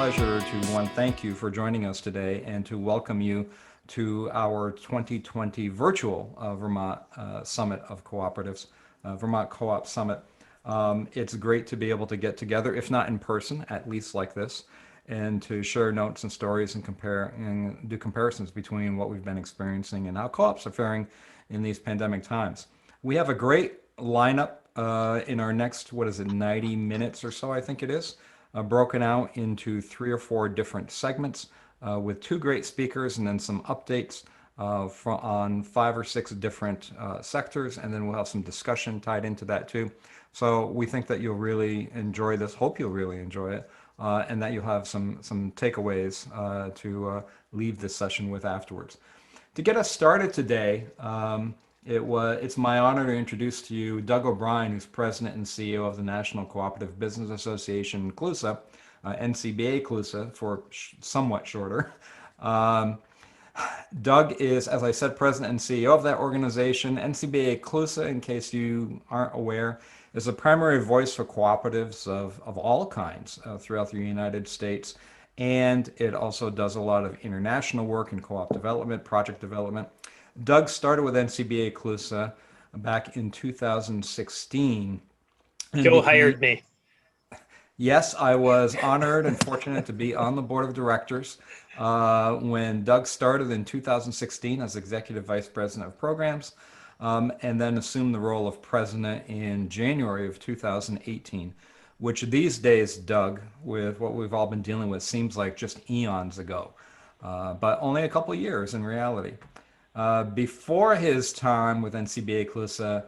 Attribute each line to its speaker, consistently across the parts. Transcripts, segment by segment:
Speaker 1: pleasure to, one, thank you for joining us today and to welcome you to our 2020 virtual Vermont Summit of Cooperatives, Vermont Co-op Summit. It's great to be able to get together, if not in person, at least like this, and to share notes and stories and compare and do comparisons between what we've been experiencing and how co-ops are faring in these pandemic times. We have a great lineup in our next, 90 minutes or so, I think it is, broken out into 3 or 4 different segments with 2 great speakers and then some updates on 5 or 6 different sectors, and then we'll have some discussion tied into that too. So we think that you'll really enjoy this, hope you'll really enjoy it, and that you'll have some takeaways to leave this session with afterwards. To get us started today, it's my honor to introduce to you Doug O'Brien, who's President and CEO of the National Cooperative Business Association, CLUSA, NCBA-CLUSA for somewhat shorter. Doug is, as I said, President and CEO of that organization. NCBA-CLUSA, in case you aren't aware, is a primary voice for cooperatives of all kinds throughout the United States. And it also does a lot of international work in co-op development, project development. Doug started with NCBA-CLUSA back in 2016.
Speaker 2: Joe hired me.
Speaker 1: Yes, I was honored and fortunate to be on the board of directors when Doug started in 2016 as Executive Vice President of Programs, and then assumed the role of President in January of 2018, which these days, Doug, with what we've all been dealing with, seems like just eons ago, but only a couple of years in reality. Before his time with NCBA-CLUSA,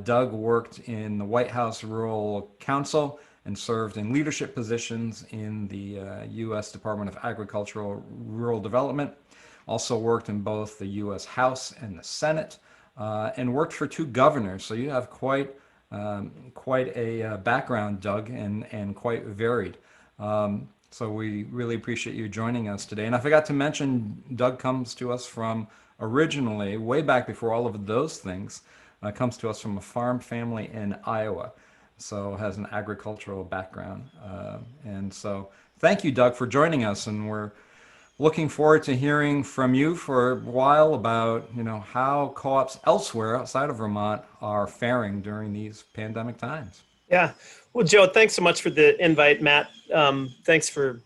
Speaker 1: Doug worked in the White House Rural Council and served in leadership positions in the U.S. Department of Agricultural Rural Development. Also worked in both the U.S. House and the Senate, and worked for 2 governors. So you have quite a background, Doug, and quite varied. So we really appreciate you joining us today. And I forgot to mention, Doug comes to us from originally, way back before all of those things, comes to us from a farm family in Iowa. So has an agricultural background. And so thank you, Doug, for joining us. And we're looking forward to hearing from you for a while about, how co-ops elsewhere outside of Vermont are faring during these pandemic times.
Speaker 2: Yeah. Well, Joe, thanks so much for the invite, Matt. Thanks for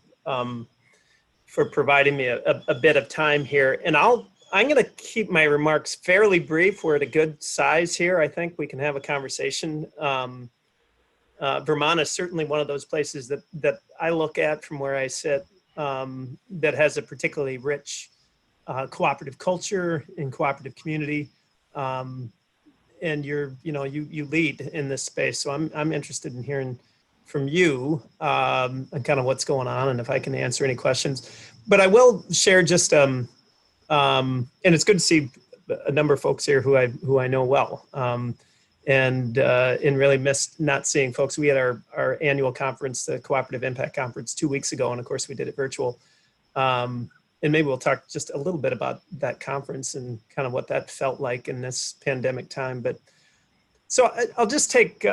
Speaker 2: providing me a bit of time here. And I'm going to keep my remarks fairly brief. We're at a good size here. I think we can have a conversation. Vermont is certainly one of those places that I look at from where I sit that has a particularly rich cooperative culture and cooperative community. And you lead in this space. So I'm interested in hearing from you and kind of what's going on and if I can answer any questions. But I will share just, and it's good to see a number of folks here who I know well. And really missed not seeing folks. We had our annual conference, the Cooperative Impact Conference, 2 weeks ago, and of course we did it virtual. And maybe we'll talk just a little bit about that conference and kind of what that felt like in this pandemic time. But so I'll just take,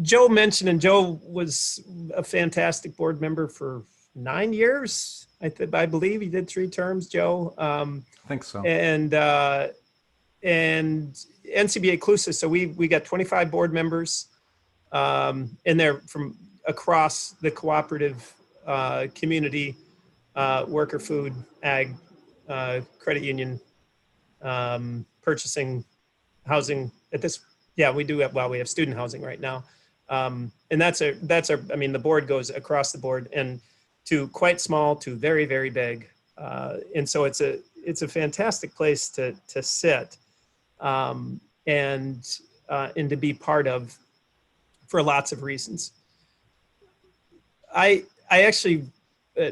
Speaker 2: Joe mentioned, and Joe was a fantastic board member for 9 years. I believe he did 3 terms, Joe.
Speaker 1: I think so.
Speaker 2: And NCBA-CLUSA, so we got 25 board members, and they're from across the cooperative community, worker, food, ag, credit union, purchasing, housing. We do have, we have student housing right now, and the board goes across the board and to quite small to very, very big, and so it's a fantastic place to sit. And to be part of for lots of reasons. I actually,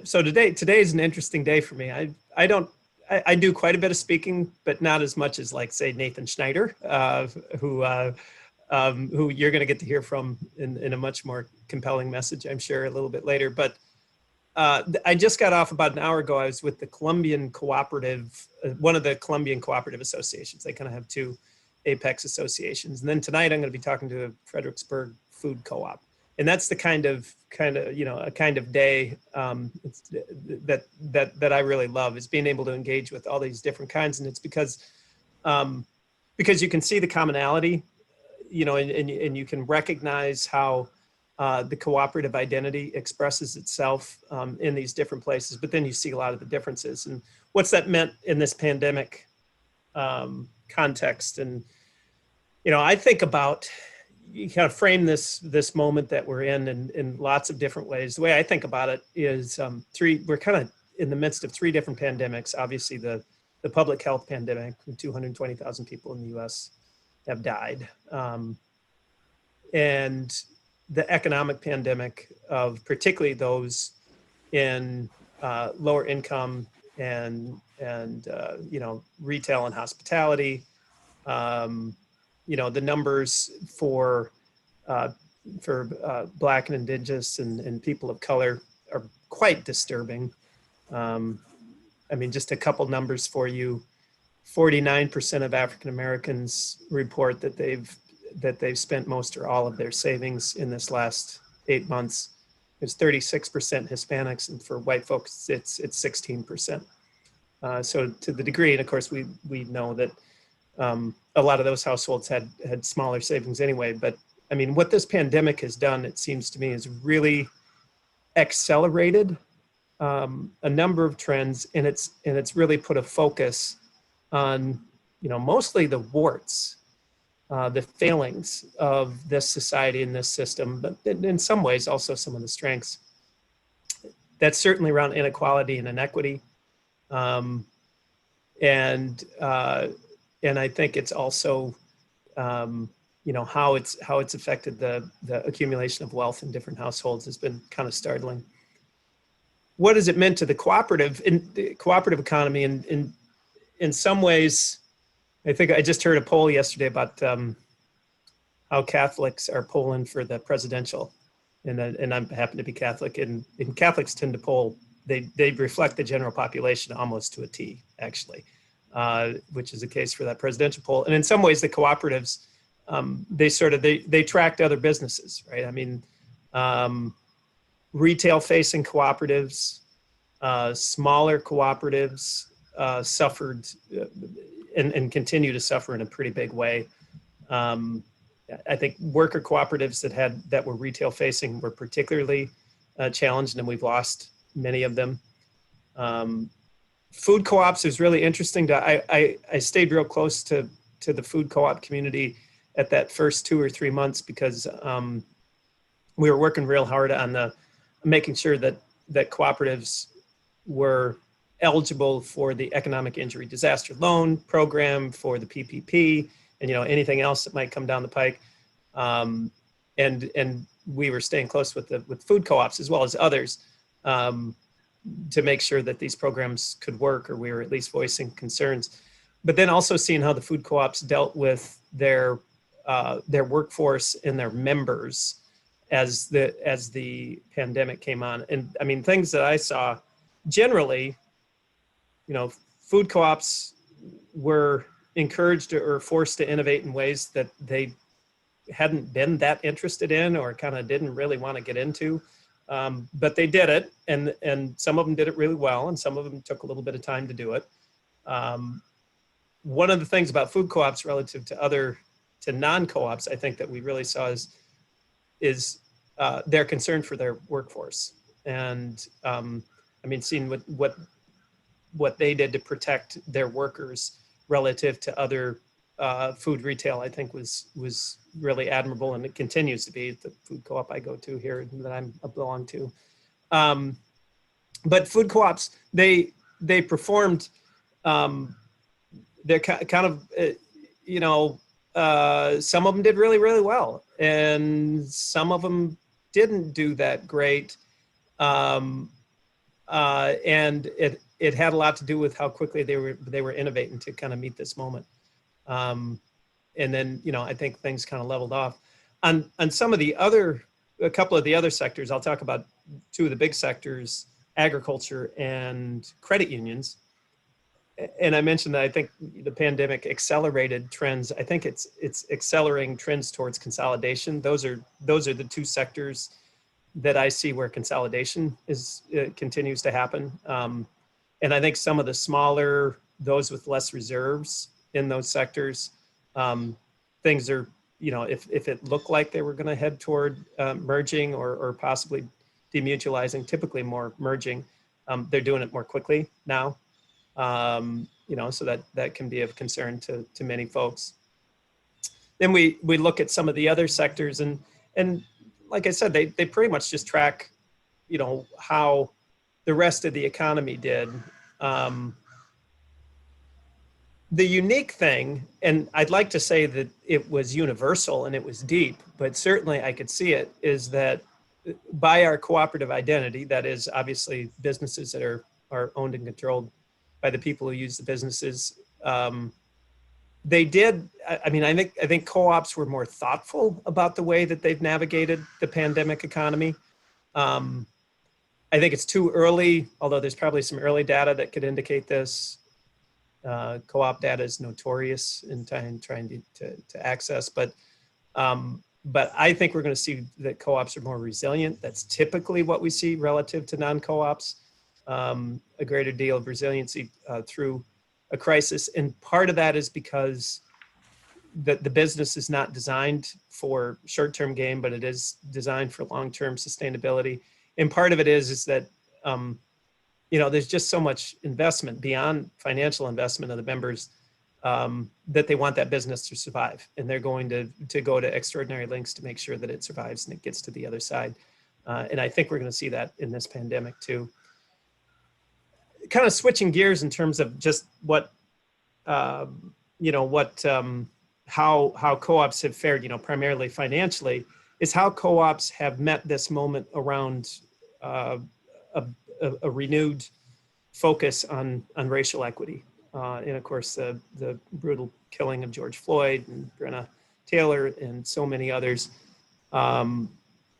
Speaker 2: so today is an interesting day for me. I do quite a bit of speaking, but not as much as like say Nathan Schneider, who you're going to get to hear from in a much more compelling message, I'm sure, a little bit later. But I just got off about an hour ago. I was with the Columbian Cooperative, one of the Columbian Cooperative Associations. They kind of have 2 apex associations. And then tonight I'm going to be talking to a Fredericksburg food co-op. and that's the kind of a kind of day that I really love, is being able to engage with all these different kinds. And it's because you can see the commonality, and you can recognize how the cooperative identity expresses itself in these different places, but then you see a lot of the differences. And what's that meant in this pandemic context? And, I think about, you kind of frame this moment that we're in lots of different ways. The way I think about it is we're kind of in the midst of three different pandemics. Obviously, the public health pandemic, 220,000 people in the US have died. And the economic pandemic of particularly those in lower income and retail and hospitality. The numbers for Black and Indigenous and people of color are quite disturbing. Just a couple numbers for you. 49% of African Americans report that they've spent most or all of their savings in this last 8 months. There's 36% Hispanics, and for white folks, it's 16%. So to the degree, and of course we know that a lot of those households had smaller savings anyway. But what this pandemic has done, it seems to me, is really accelerated a number of trends, and it's really put a focus on mostly the warts, the failings of this society and this system, but in some ways also some of the strengths. That's certainly around inequality and inequity, and I think it's also how it's affected the accumulation of wealth in different households has been kind of startling. What has it meant to the cooperative economy? In some ways, I think I just heard a poll yesterday about how Catholics are polling for the presidential, and I happen to be Catholic, and Catholics tend to poll. They reflect the general population almost to a T, actually, which is the case for that presidential poll. And in some ways, the cooperatives they tracked other businesses, right? Retail-facing cooperatives, smaller cooperatives suffered and continue to suffer in a pretty big way. I think worker cooperatives that were retail-facing were particularly challenged, and we've lost many of them. Food co-ops is really interesting. I stayed real close to the food co-op community at that first 2 or 3 months because we were working real hard on making sure that cooperatives were eligible for the economic injury disaster loan program, for the PPP, and anything else that might come down the pike. And we were staying close with food co-ops as well as others to make sure that these programs could work, or we were at least voicing concerns. But then also seeing how the food co-ops dealt with their workforce and their members as the pandemic came on. And things that I saw generally, food co-ops were encouraged or forced to innovate in ways that they hadn't been that interested in or kind of didn't really want to get into. But they did it, and some of them did it really well, and some of them took a little bit of time to do it. One of the things about food co-ops relative to non-co-ops, I think that we really saw is their concern for their workforce. And seeing what they did to protect their workers relative to other food retail, I think was really admirable, and it continues to be the food co-op I go to here that I belong to. But food co-ops, they performed, they're kind of, some of them did really, really well, and some of them didn't do that great. And it had a lot to do with how quickly they were innovating to kind of meet this moment. And then, I think things kind of leveled off. On some of a couple of the other sectors, I'll talk about two of the big sectors, agriculture and credit unions. and I mentioned that I think the pandemic accelerated trends. I think it's accelerating trends towards consolidation. Those are the two sectors that I see where consolidation continues to happen. And I think some of the smaller, those with less reserves in those sectors, things are, if it looked like they were going to head toward merging or possibly demutualizing, typically more merging, they're doing it more quickly now. So that can be of concern to many folks. Then we look at some of the other sectors, and like I said, they pretty much just track, how the rest of the economy did. The unique thing, and I'd like to say that it was universal and it was deep, but certainly I could see it, is that by our cooperative identity, that is obviously businesses that are owned and controlled by the people who use the businesses, they did. I think co-ops were more thoughtful about the way that they've navigated the pandemic economy. I think it's too early, although there's probably some early data that could indicate this. Co-op data is notorious in trying to access, but I think we're going to see that co-ops are more resilient. That's typically what we see relative to non-co-ops, a greater deal of resiliency through a crisis. And part of that is because the business is not designed for short-term gain, but it is designed for long-term sustainability. And part of it is that, there's just so much investment beyond financial investment of the members that they want that business to survive. And they're going to go to extraordinary lengths to make sure that it survives and it gets to the other side. And I think we're going to see that in this pandemic too. Kind of switching gears in terms of just how co-ops have fared, primarily financially, is how co-ops have met this moment around a renewed focus on racial equity. And of course, the brutal killing of George Floyd and Breonna Taylor and so many others. And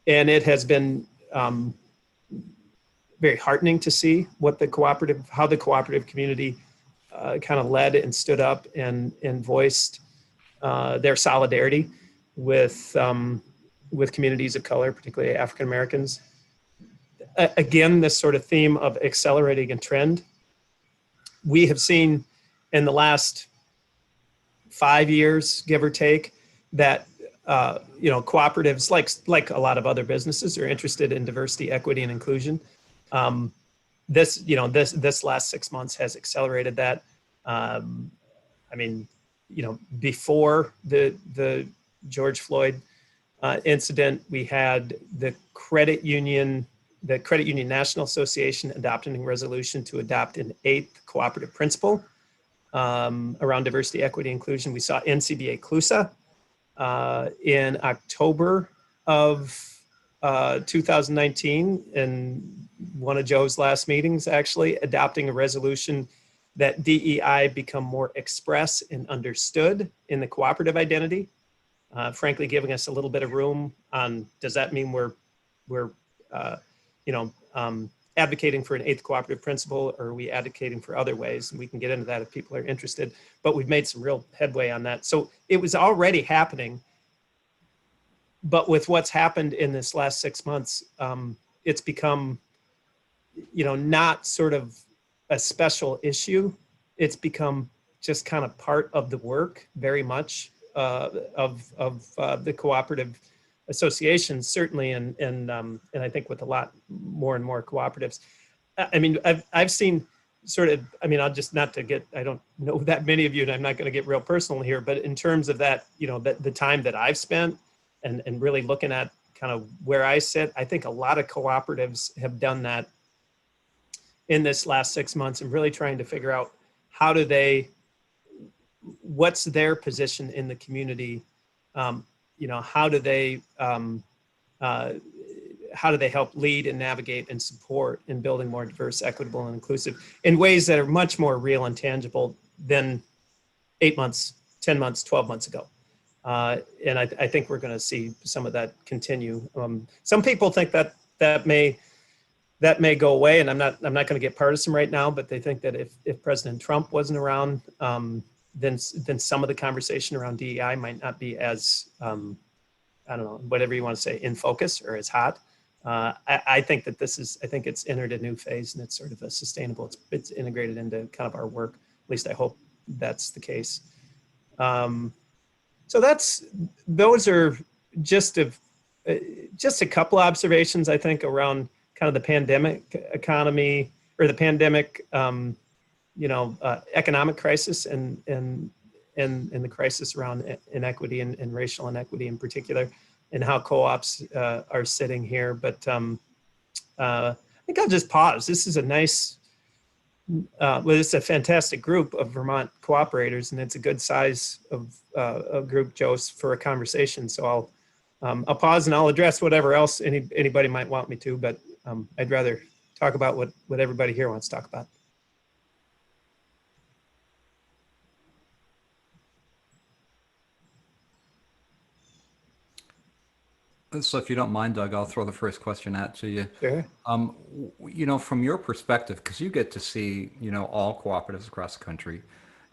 Speaker 2: it has been very heartening to see how the cooperative community kind of led and stood up and voiced their solidarity with communities of color, particularly African Americans. Again, this sort of theme of accelerating a trend. We have seen in the last 5 years, give or take, that cooperatives, like a lot of other businesses, are interested in diversity, equity, and inclusion. This last 6 months has accelerated that. Before the George Floyd incident, we had the Credit Union National Association adopting a resolution to adopt an 8th cooperative principle around diversity, equity, inclusion. We saw NCBA-CLUSA in October of 2019, in one of Joe's last meetings, actually, adopting a resolution that DEI become more express and understood in the cooperative identity. Frankly, giving us a little bit of room on, does that mean we're advocating for an 8th cooperative principle, or are we advocating for other ways? And we can get into that if people are interested, but we've made some real headway on that. So it was already happening, but with what's happened in this last 6 months, it's become, not sort of a special issue. It's become just kind of part of the work, very much, of the cooperative associations, certainly, and I think with a lot more and more cooperatives. I've seen sort of, I'll just, not to get, I don't know that many of you, and I'm not going to get real personal here, but in terms of that, the time that I've spent and really looking at kind of where I sit, I think a lot of cooperatives have done that in this last 6 months, and really trying to figure out what's their position in the community. How do they help lead and navigate and support in building more diverse, equitable, and inclusive in ways that are much more real and tangible than 8 months, 10 months, 12 months ago. And I think we're going to see some of that continue. Some people think that that may go away, and I'm not going to get partisan right now, but they think that if President Trump wasn't around, then some of the conversation around DEI might not be as I don't know, whatever you want to say, in focus or as hot. I think that I think it's entered a new phase, and it's sort of a sustainable. It's integrated into kind of our work. At least I hope that's the case. So those are just a couple of observations, I think, around kind of the pandemic economy, or the pandemic, economic crisis, and the crisis around inequity and racial inequity in particular, and how co-ops are sitting here. But I think I'll just pause. This is a nice, it's a fantastic group of Vermont cooperators, and it's a good size of a group, Joe, for a conversation. So I'll pause, and I'll address whatever else anybody might want me to, but I'd rather talk about what everybody here wants to talk about.
Speaker 1: So if you don't mind, Doug, I'll throw the first question out to you.
Speaker 2: Sure.
Speaker 1: From your perspective, because you get to see, all cooperatives across the country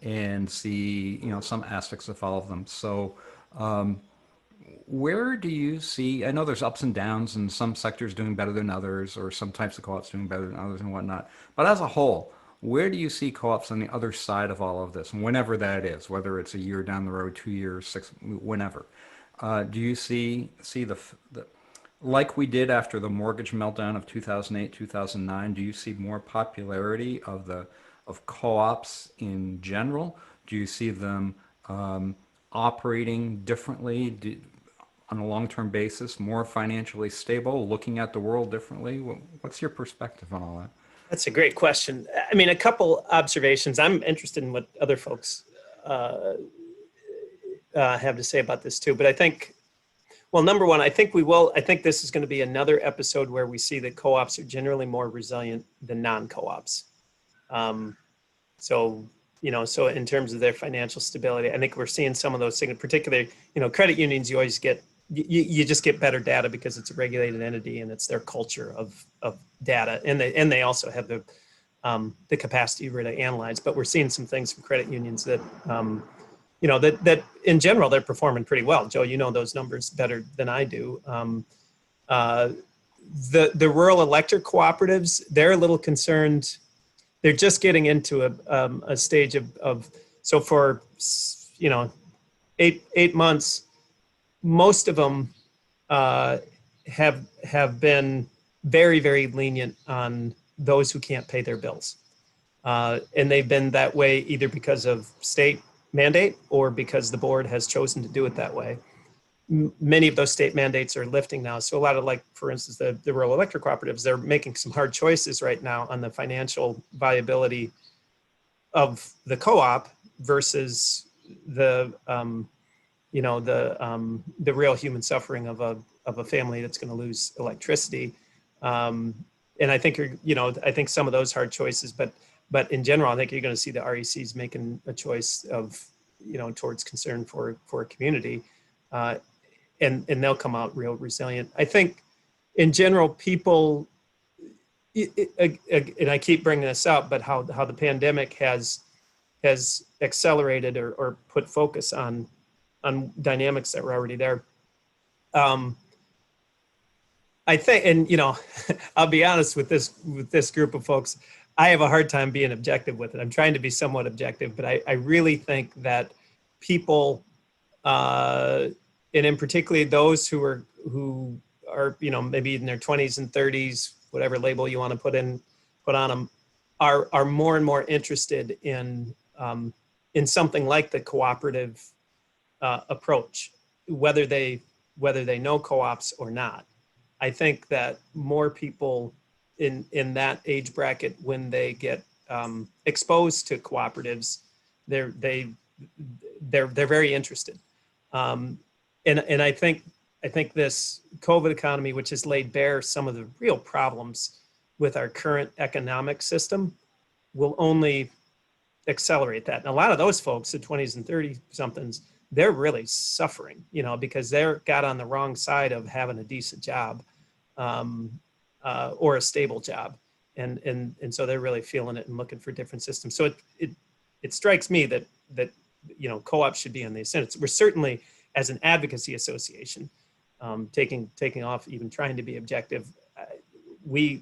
Speaker 1: and see, some aspects of all of them. So where do you see, I know there's ups and downs, and some sectors doing better than others, or some types of co-ops doing better than others and whatnot. But as a whole, where do you see co-ops on the other side of all of this, whenever that is, whether it's a year down the road, 2 years, 6, whenever? Do you see the like we did after the mortgage meltdown of 2008, 2009? Do you see more popularity of co-ops in general? Do you see them operating differently on a long-term basis, more financially stable, looking at the world differently? What's your perspective on all that?
Speaker 2: That's a great question. I mean, a couple observations. I'm interested in what other folks have to say about this too. But I think, well, number one, I think this is going to be another episode where we see that co-ops are generally more resilient than non-co-ops. So in terms of their financial stability, I think we're seeing some of those things, particularly, credit unions, you always get, you just get better data because it's a regulated entity and it's their culture of data. And they also have the capacity to really analyze, but we're seeing some things from credit unions that, that in general, they're performing pretty well. Joe, you know those numbers better than I do. The rural electric cooperatives, they're a little concerned. They're just getting into a stage of so for, 8 months, most of them have been very, very lenient on those who can't pay their bills. And they've been that way either because of state mandate or because the board has chosen to do it that way. Many of those state mandates are lifting now. So a lot of, like, for instance, the rural electric cooperatives, they're making some hard choices right now on the financial viability of the co-op versus the real human suffering of a family that's going to lose electricity. And I think I think some of those hard choices, but in general, I think you're going to see the RECs making a choice of, towards concern for a community, and they'll come out real resilient. I think in general, people, and I keep bringing this up, but how the pandemic has accelerated or put focus on dynamics that were already there. I think, and I'll be honest with this group of folks, I have a hard time being objective with it. I'm trying to be somewhat objective, but I really think that people, and in particular those who are maybe in their 20s and 30s, whatever label you want to put on them, are more and more interested in something like the cooperative approach, whether they know co-ops or not. I think that more people in that age bracket, when they get exposed to cooperatives, they're very interested. And I think this COVID economy, which has laid bare some of the real problems with our current economic system, will only accelerate that. And a lot of those folks, the 20s and 30 somethings, they're really suffering, because they're got on the wrong side of having a decent job. or a stable job. And so they're really feeling it and looking for different systems. So it strikes me that co-ops should be on the ascent. We're certainly, as an advocacy association, taking off even trying to be objective, we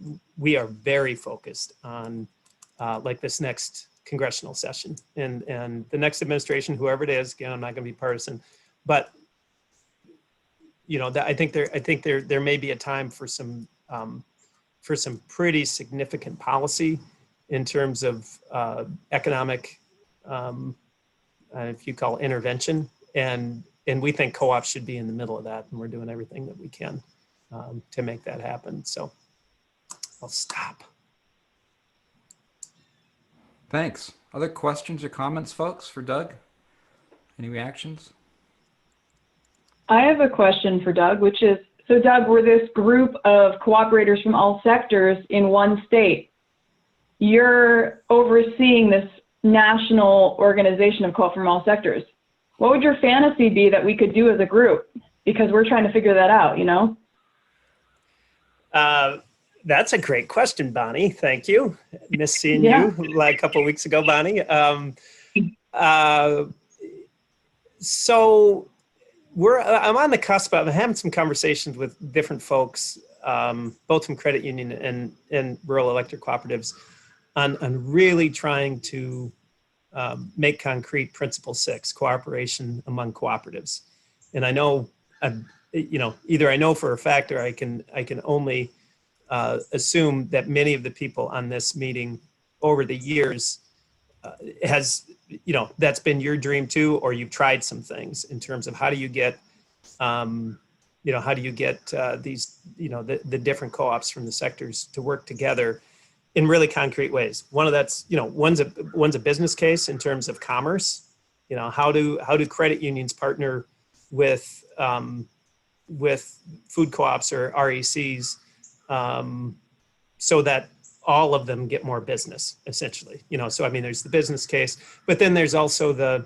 Speaker 2: are very focused on like this next congressional session and the next administration, whoever it is. Again, I'm not going to be partisan, but I think there may be a time for some pretty significant policy in terms of economic, if you call it intervention, and we think co-ops should be in the middle of that, and we're doing everything that we can to make that happen. So I'll stop.
Speaker 1: Thanks. Other questions or comments, folks, for Doug? Any reactions?
Speaker 3: I have a question for Doug, which is, so Doug, we're this group of cooperators from all sectors in one state. You're overseeing this national organization of co-op from all sectors. What would your fantasy be that we could do as a group? Because we're trying to figure that out,
Speaker 2: That's a great question, Bonnie. Thank you. Miss seeing you like a couple of weeks ago, Bonnie. So I'm on the cusp of having some conversations with different folks, both from credit union and rural electric cooperatives, on really trying to make concrete Principle 6, cooperation among cooperatives. And I know, either I know for a fact or I can only assume that many of the people on this meeting over the years that's been your dream too, or you've tried some things in terms of how do you get these, the different co-ops from the sectors to work together in really concrete ways. One of that's, one's a business case in terms of commerce. How do credit unions partner with food co-ops or RECs so that all of them get more business, essentially. So I mean, there's the business case, but then there's also the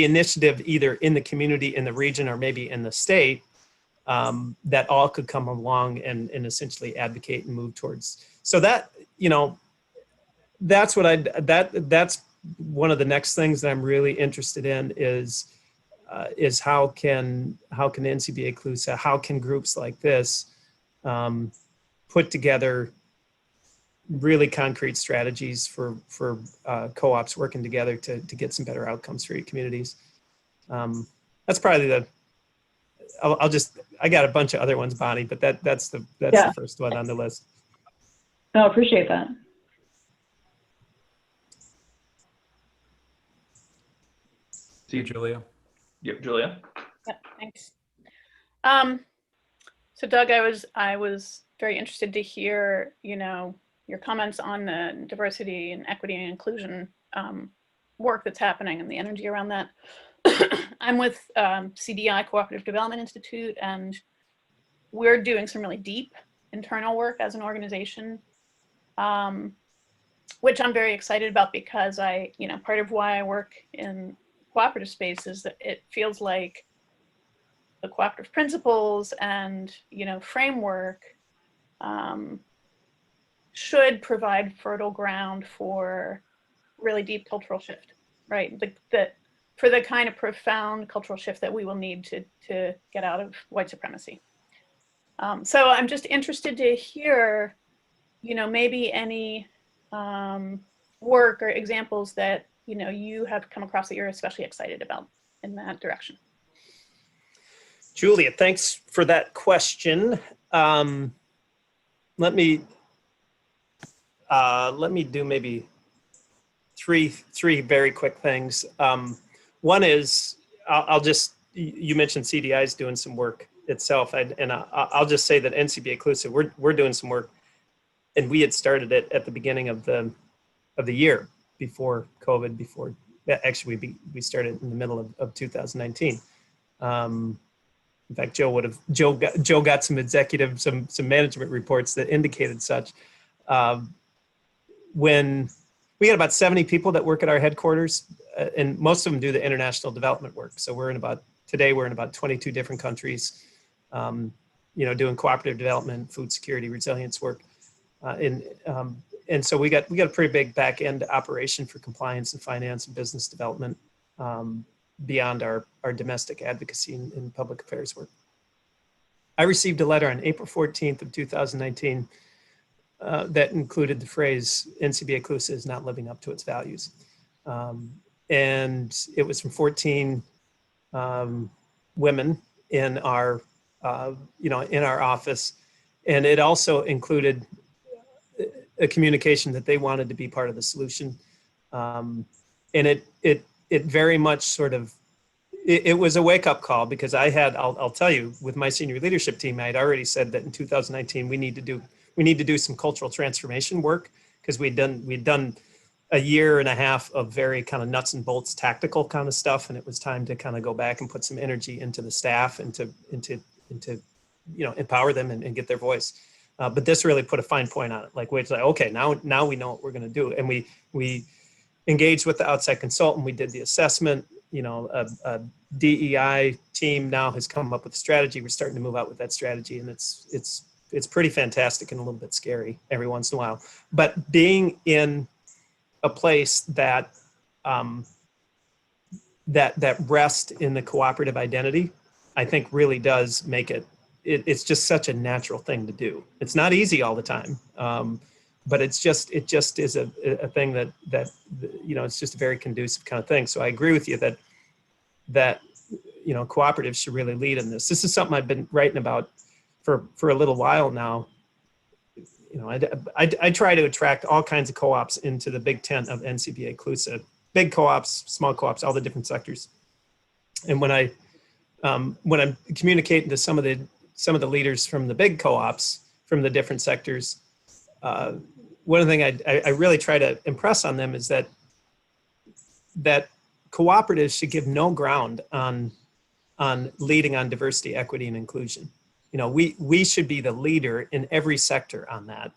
Speaker 2: initiative either in the community, in the region, or maybe in the state, that all could come along and essentially advocate and move towards. So that, that's that's one of the next things that I'm really interested in is how can NCBA-CLUSA, how can groups like this put together really concrete strategies for co-ops working together to get some better outcomes for your communities. That's probably I got a bunch of other ones, Bonnie, but that's the first one on the list.
Speaker 3: No, I appreciate that.
Speaker 1: See you, Julia.
Speaker 4: Yep, Julia.
Speaker 5: Yeah, thanks. So Doug, I was very interested to hear, your comments on the diversity and equity and inclusion work that's happening and the energy around that. I'm with CDI, Cooperative Development Institute, and we're doing some really deep internal work as an organization, which I'm very excited about because part of why I work in cooperative space is that it feels like the cooperative principles and framework should provide fertile ground for really deep cultural shift, right? For the kind of profound cultural shift that we will need to get out of white supremacy. So I'm just interested to hear, maybe any work or examples that you have come across that you're especially excited about in that direction.
Speaker 2: Julia, thanks for that question. Let me do maybe three very quick things. One is, you mentioned CDI is doing some work itself, and I'll just say that NCBA-CLUSA, we're doing some work, and we had started it at the beginning of the year before COVID. Actually we started in the middle of 2019. In fact, Joe got some executive, some management reports that indicated such. When we had about 70 people that work at our headquarters, and most of them do the international development work. So today we're in about 22 different countries. doing cooperative development, food security, resilience work. And so we got a pretty big back end operation for compliance and finance and business development beyond our domestic advocacy and public affairs work. I received a letter on April 14th of 2019 that included the phrase NCBA-CLUSA is not living up to its values. And it was from 14 women in our, in our office. And it also included a communication that they wanted to be part of the solution. And it very much sort of, it was a wake-up call, because I'll tell you, with my senior leadership team, I had already said that in 2019 we need to do some cultural transformation work, because we'd done a year and a half of very kind of nuts and bolts tactical kind of stuff, and it was time to kind of go back and put some energy into the staff and to empower them and get their voice. But this really put a fine point on it. Like, it's like, okay, now we know what we're going to do, and we engaged with the outside consultant. We did the assessment. A DEI team now has come up with a strategy. We're starting to move out with that strategy, and it's pretty fantastic and a little bit scary every once in a while. But being in a place that that rests in the cooperative identity, I think really does make it's just such a natural thing to do. It's not easy all the time, but it just is a thing that it's just a very conducive kind of thing. So I agree with you that cooperatives should really lead in this. This is something I've been writing about for a little while now. I try to attract all kinds of co-ops into the big tent of NCBA-CLUSA, big co-ops, small co-ops, all the different sectors. And when I'm communicating to some of the leaders from the big co-ops from the different sectors, one of the things I really try to impress on them is that cooperatives should give no ground on leading on diversity, equity, and inclusion. We should be the leader in every sector on that.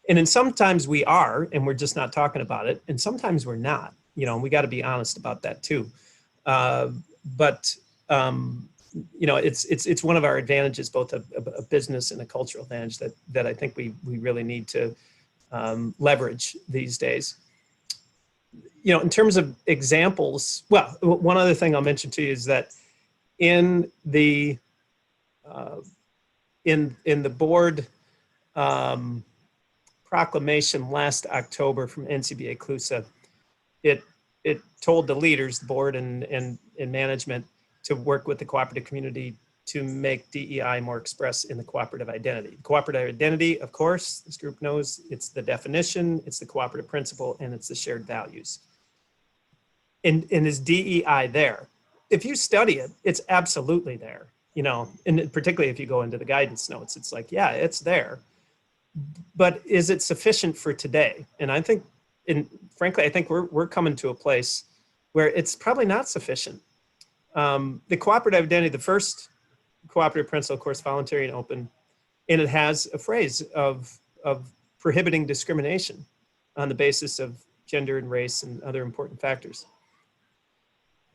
Speaker 2: And then sometimes we are, and we're just not talking about it. And sometimes we're not, and we got to be honest about that too. But it's one of our advantages, both a business and a cultural advantage that I think we really need to leverage these days. In terms of examples, well, one other thing I'll mention to you is that in the board proclamation last October from NCBA-CLUSA, it told the leaders, the board and management, to work with the cooperative community to make DEI more express in the cooperative identity. Cooperative identity, of course, this group knows, it's the definition, it's the cooperative principle, and it's the shared values. And is DEI there? If you study it, it's absolutely there. And particularly if you go into the guidance notes, it's like, yeah, it's there. But is it sufficient for today? And I think, frankly, I think we're coming to a place where it's probably not sufficient. The cooperative identity, the first cooperative principle, of course, voluntary and open, and it has a phrase of prohibiting discrimination on the basis of gender and race and other important factors.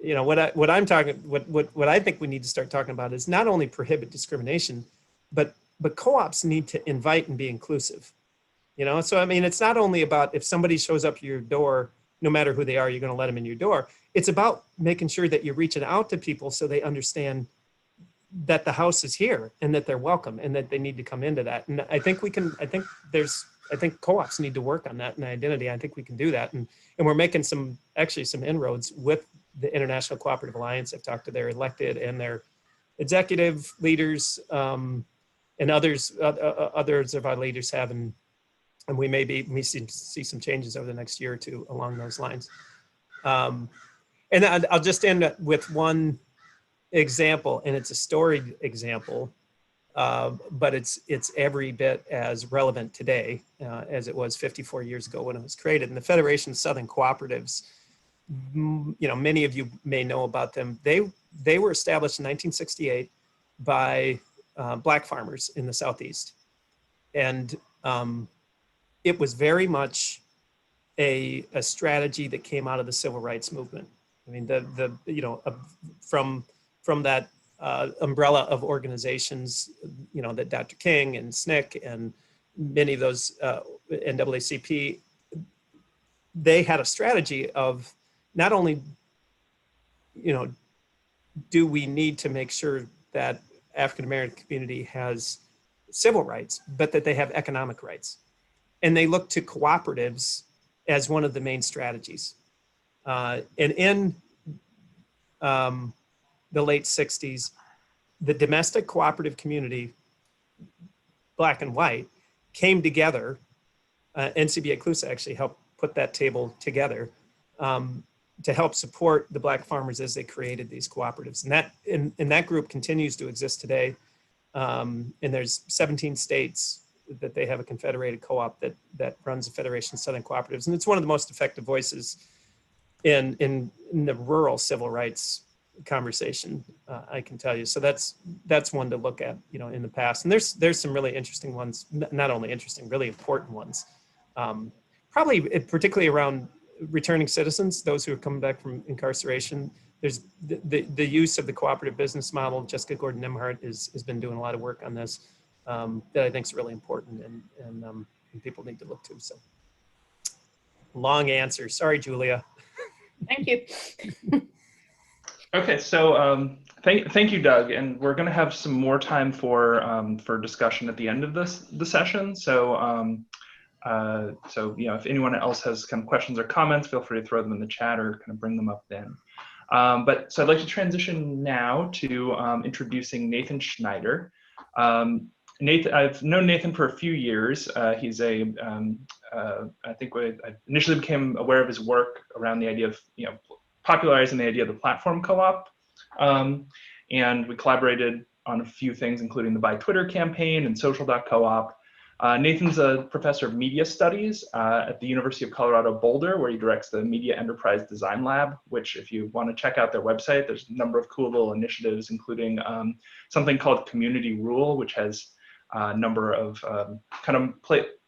Speaker 2: What I think we need to start talking about is not only prohibit discrimination, but co-ops need to invite and be inclusive. So I mean, it's not only about if somebody shows up at your door, no matter who they are, you're going to let them in your door. It's about making sure that you're reaching out to people so they understand that the house is here and that they're welcome and that they need to come into that. And I think I think co-ops need to work on that and identity. I think we can do that. And we're making some inroads with the International Cooperative Alliance. I've talked to their elected and their executive leaders, and others of our leaders have, and we may see some changes over the next year or two along those lines. And I'll just end with one example, and it's a storied example, but it's every bit as relevant today as it was 54 years ago when it was created. And the Federation of Southern Cooperatives, many of you may know about them. They were established in 1968 by Black farmers in the Southeast, and it was very much a strategy that came out of the civil rights movement. I mean, from that umbrella of organizations, that Dr. King and SNCC and many of those, NAACP, they had a strategy of not only, do we need to make sure that African American community has civil rights, but that they have economic rights. And they look to cooperatives as one of the main strategies. And in the late 60s, the domestic cooperative community, black and white, came together. NCBA-CLUSA actually helped put that table together to help support the black farmers as they created these cooperatives. And that group continues to exist today. And there's 17 states that they have a confederated co-op that runs the Federation of Southern Cooperatives. And it's one of the most effective voices in the rural civil rights conversation, I can tell you. So that's one to look at, in the past. And there's some really interesting ones, not only interesting, really important ones. Probably particularly around returning citizens, those who are coming back from incarceration. There's the use of the cooperative business model. Jessica Gordon-Nimhart has been doing a lot of work on this that I think is really important and people need to look to. So long answer. Sorry, Julia.
Speaker 5: Thank you.
Speaker 4: Okay, so thank you, Doug, and we're going to have some more time for discussion at the end of the session. So if anyone else has kind of questions or comments, feel free to throw them in the chat or kind of bring them up then. So I'd like to transition now to introducing Nathan Schneider. I've known Nathan for a few years. He's I think I initially became aware of his work around the idea of, popularizing the idea of the platform co-op. And we collaborated on a few things, including the Buy Twitter campaign and social.coop. Nathan's a professor of media studies at the University of Colorado Boulder, where he directs the Media Enterprise Design Lab, which if you want to check out their website, there's a number of cool little initiatives, including something called Community Rule, which has a number of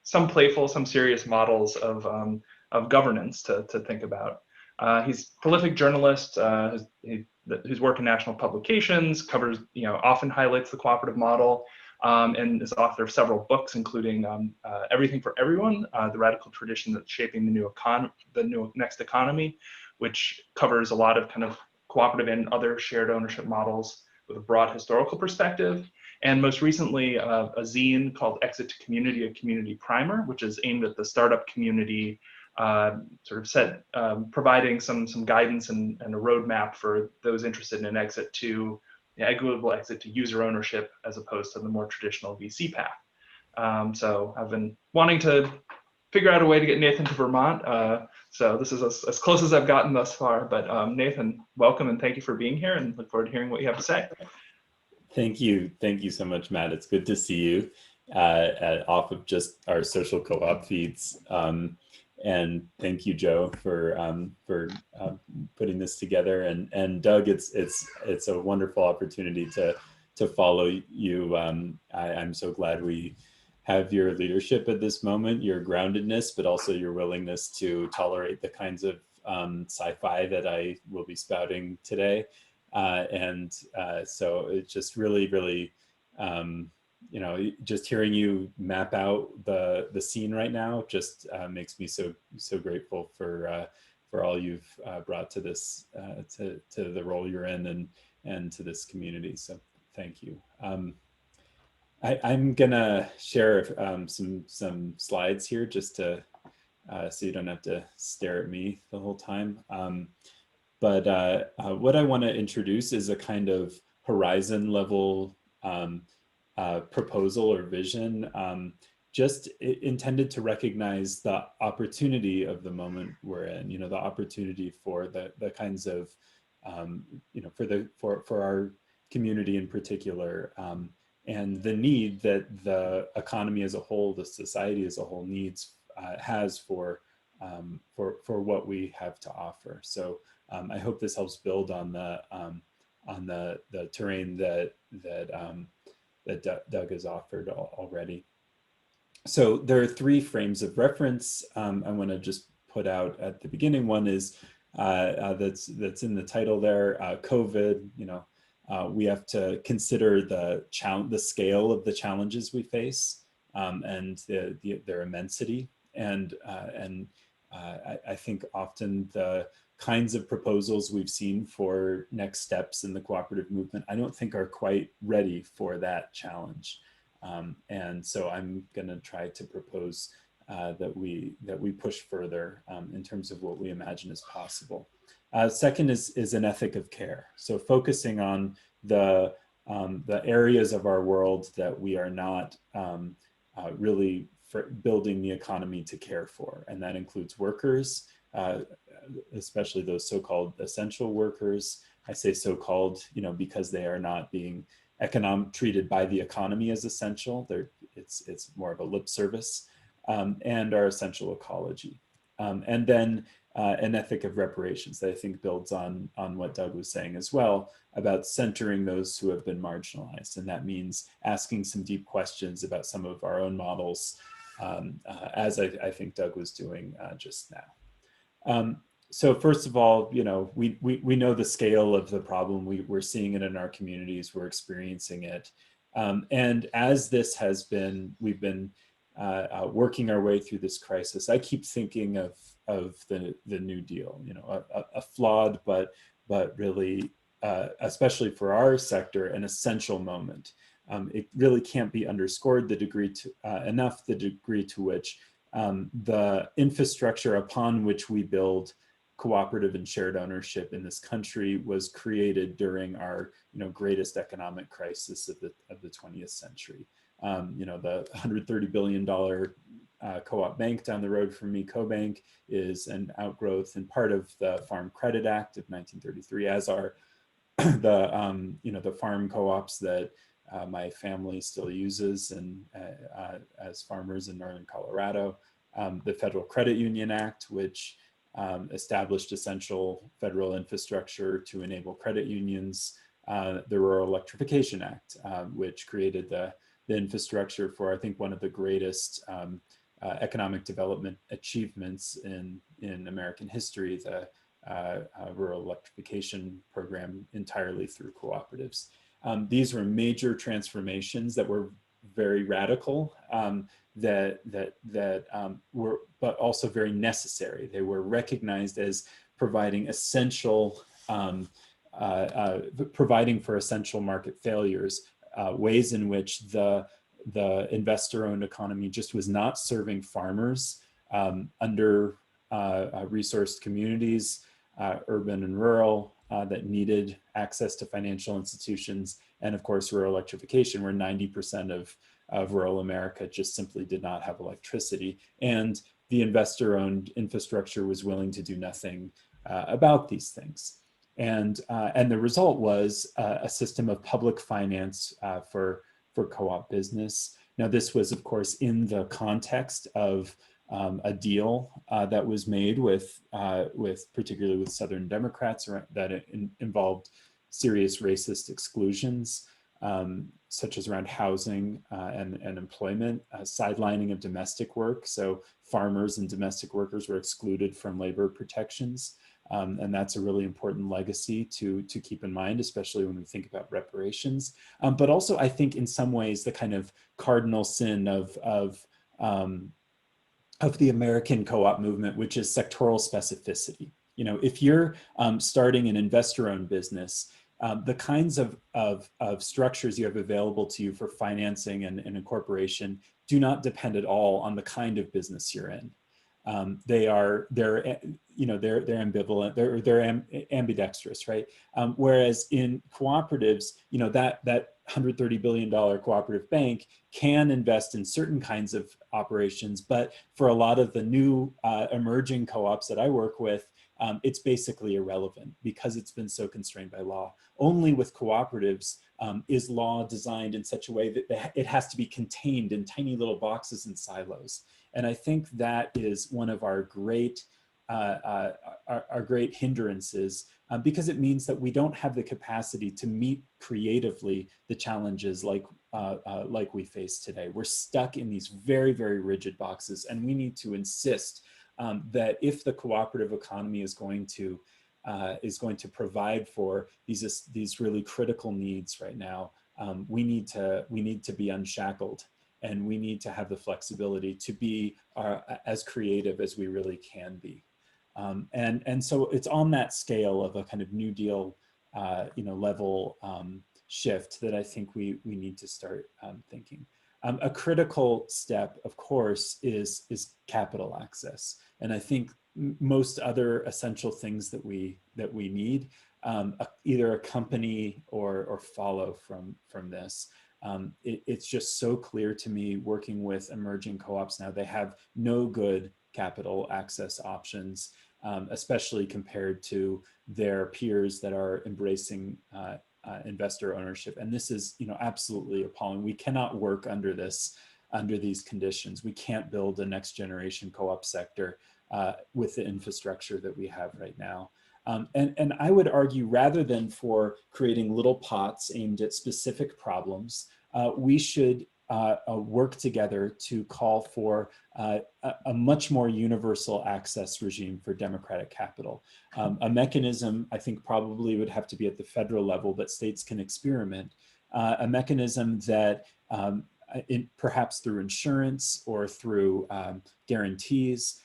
Speaker 4: some playful, some serious models of governance to think about. He's a prolific journalist whose work in national publications covers, often highlights the cooperative model, and is author of several books, including Everything for Everyone, The Radical Tradition That's Shaping the New Next Economy, which covers a lot of kind of cooperative and other shared ownership models with a broad historical perspective. And most recently, a zine called Exit to Community, a community primer, which is aimed at the startup community, providing some guidance and a roadmap for those interested in an equitable exit to user ownership, as opposed to the more traditional VC path. So I've been wanting to figure out a way to get Nathan to Vermont. So this is as close as I've gotten thus far. But Nathan, welcome and thank you for being here, and look forward to hearing what you have to say.
Speaker 6: Thank you so much, Matt. It's good to see you off of just our social co-op feeds. And thank you, Joe, for putting this together. And Doug, it's a wonderful opportunity to follow you. I'm so glad we have your leadership at this moment, your groundedness, but also your willingness to tolerate the kinds of sci-fi that I will be spouting today. So it's just really, just hearing you map out the scene right now just makes me so grateful for all you've brought to this, to the role you're in and to this community. So thank you. I'm gonna share some slides here just to so you don't have to stare at me the whole time. But what I want to introduce is a kind of horizon level proposal or vision, just intended to recognize the opportunity of the moment we're in. The opportunity for the kinds of for our community in particular, and the need that the economy as a whole, the society as a whole has for what we have to offer. So I hope this helps build on the terrain that Doug has offered already. So there are three frames of reference I want to just put out at the beginning. One is that's in the title there, COVID, we have to consider the scale of the challenges we face and their immensity. And I think often the kinds of proposals we've seen for next steps in the cooperative movement, I don't think are quite ready for that challenge. And so I'm going to try to propose that we push further in terms of what we imagine is possible. Second is an ethic of care. So focusing on the areas of our world that we are not really building the economy to care for. And that includes workers, especially those so-called essential workers. I say so-called, because they are not being treated by the economy as essential. It's more of a lip service, and our essential ecology. And then an ethic of reparations that I think builds on what Doug was saying as well about centering those who have been marginalized. And that means asking some deep questions about some of our own models, as I think Doug was doing just now. So first of all, we know the scale of the problem. We're seeing it in our communities, we're experiencing it. And as this has been, we've been working our way through this crisis, I keep thinking of the New Deal, a flawed, but really, especially for our sector, an essential moment. It really can't be underscored the degree to which the infrastructure upon which we build cooperative and shared ownership in this country was created during our greatest economic crisis of the 20th century. The $130 billion co-op bank down the road from me, CoBank, is an outgrowth and part of the Farm Credit Act of 1933, as are the farm co-ops that my family still uses and as farmers in northern Colorado. The Federal Credit Union Act, which established essential federal infrastructure to enable credit unions. The Rural Electrification Act, which created the infrastructure for, I think, one of the greatest economic development achievements in American history, the Rural Electrification Program, entirely through cooperatives. These were major transformations that were very radical, that were, but also very necessary. They were recognized as providing essential, providing for essential market failures, ways in which the investor-owned economy just was not serving farmers, under resourced communities, urban and rural, that needed access to financial institutions, and of course rural electrification, where 90% of rural America just simply did not have electricity, and the investor-owned infrastructure was willing to do nothing about these things. And the result was a system of public finance for co-op business. Now, this was, of course, in the context of a deal that was made with particularly with Southern Democrats that involved serious racist exclusions, such as around housing and employment, sidelining of domestic work. So farmers and domestic workers were excluded from labor protections. And that's a really important legacy to keep in mind, especially when we think about reparations. But also, I think in some ways, the kind of cardinal sin of the American co-op movement, which is sectoral specificity. If you're starting an investor-owned business, the kinds of structures you have available to you for financing and incorporation do not depend at all on the kind of business you're in. They're ambivalent, they're ambidextrous, right? Whereas in cooperatives, that $130 billion cooperative bank can invest in certain kinds of operations, but for a lot of the new emerging co-ops that I work with, it's basically irrelevant because it's been so constrained by law. Only with cooperatives is law designed in such a way that it has to be contained in tiny little boxes and silos. And I think that is one of our great hindrances, because it means that we don't have the capacity to meet creatively the challenges like we face today. We're stuck in these very, very rigid boxes, and we need to insist that if the cooperative economy is going to to provide for these really critical needs right now, we need to be unshackled, and we need to have the flexibility to be as creative as we really can be. And so it's on that scale of a kind of New Deal, level shift that I think we need to start thinking. A critical step, of course, is capital access, and I think most other essential things that we need either accompany or follow from this. It's just so clear to me, working with emerging co-ops now, they have no good capital access options, especially compared to their peers that are embracing investor ownership. And this is, absolutely appalling. We cannot work under these conditions. We can't build a next generation co-op sector with the infrastructure that we have right now. And I would argue, rather than for creating little pots aimed at specific problems, we should work together to call for a much more universal access regime for democratic capital. A mechanism, I think, probably would have to be at the federal level, but states can experiment. A mechanism that, perhaps through insurance or through guarantees,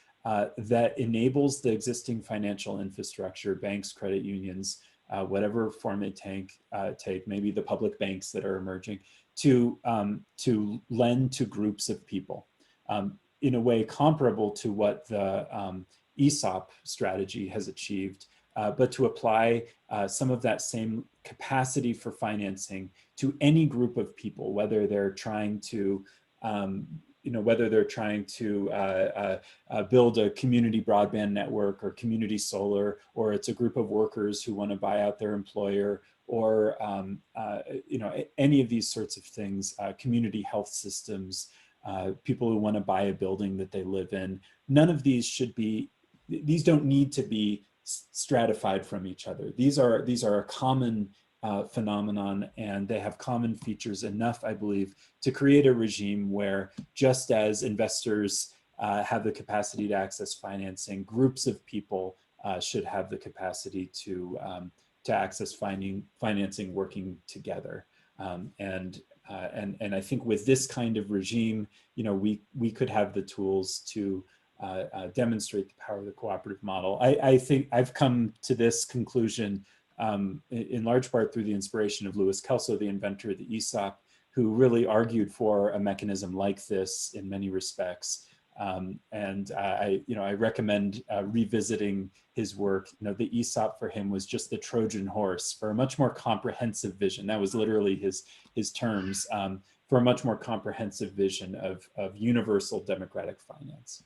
Speaker 6: that enables the existing financial infrastructure, banks, credit unions, whatever form it take, maybe the public banks that are emerging, to lend to groups of people in a way comparable to what the ESOP strategy has achieved, but to apply some of that same capacity for financing to any group of people, whether they're trying to build a community broadband network or community solar, or it's a group of workers who want to buy out their employer, or any of these sorts of things, community health systems, people who want to buy a building that they live in. None of these these don't need to be stratified from each other. These are a common phenomenon, and they have common features enough, I believe, to create a regime where, just as investors have the capacity to access financing, groups of people should have the capacity to access financing working together. And I think with this kind of regime, we could have the tools to demonstrate the power of the cooperative model. I think I've come to this conclusion in large part through the inspiration of Louis Kelso, the inventor of the ESOP, who really argued for a mechanism like this in many respects. And I recommend revisiting his work. The ESOP for him was just the Trojan horse for a much more comprehensive vision. That was literally his terms, for a much more comprehensive vision of universal democratic finance.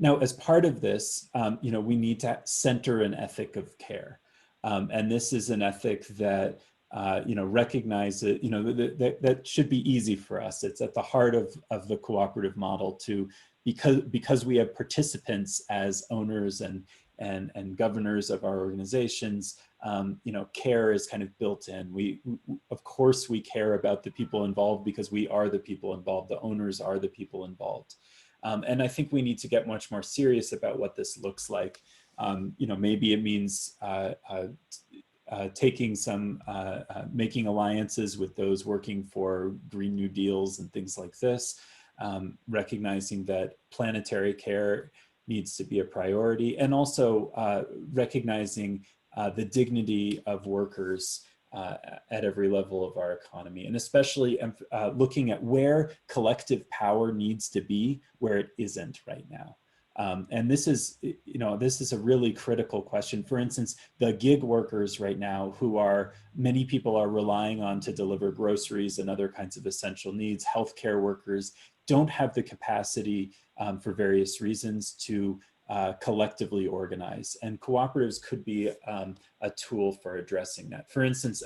Speaker 6: Now, as part of this, we need to center an ethic of care. And this is an ethic that, recognize it, that should be easy for us. It's at the heart of the cooperative model because we have participants as owners and governors of our organizations. Care is kind of built in. Of course, we care about the people involved because we are the people involved. The owners are the people involved. And I think we need to get much more serious about what this looks like. Maybe it means taking making alliances with those working for Green New Deals and things like this, recognizing that planetary care needs to be a priority, and also recognizing the dignity of workers at every level of our economy, and especially looking at where collective power needs to be, where it isn't right now. And this is a really critical question. For instance, the gig workers right now, many people are relying on to deliver groceries and other kinds of essential needs. Healthcare workers don't have the capacity for various reasons to collectively organize, and cooperatives could be a tool for addressing that. For instance,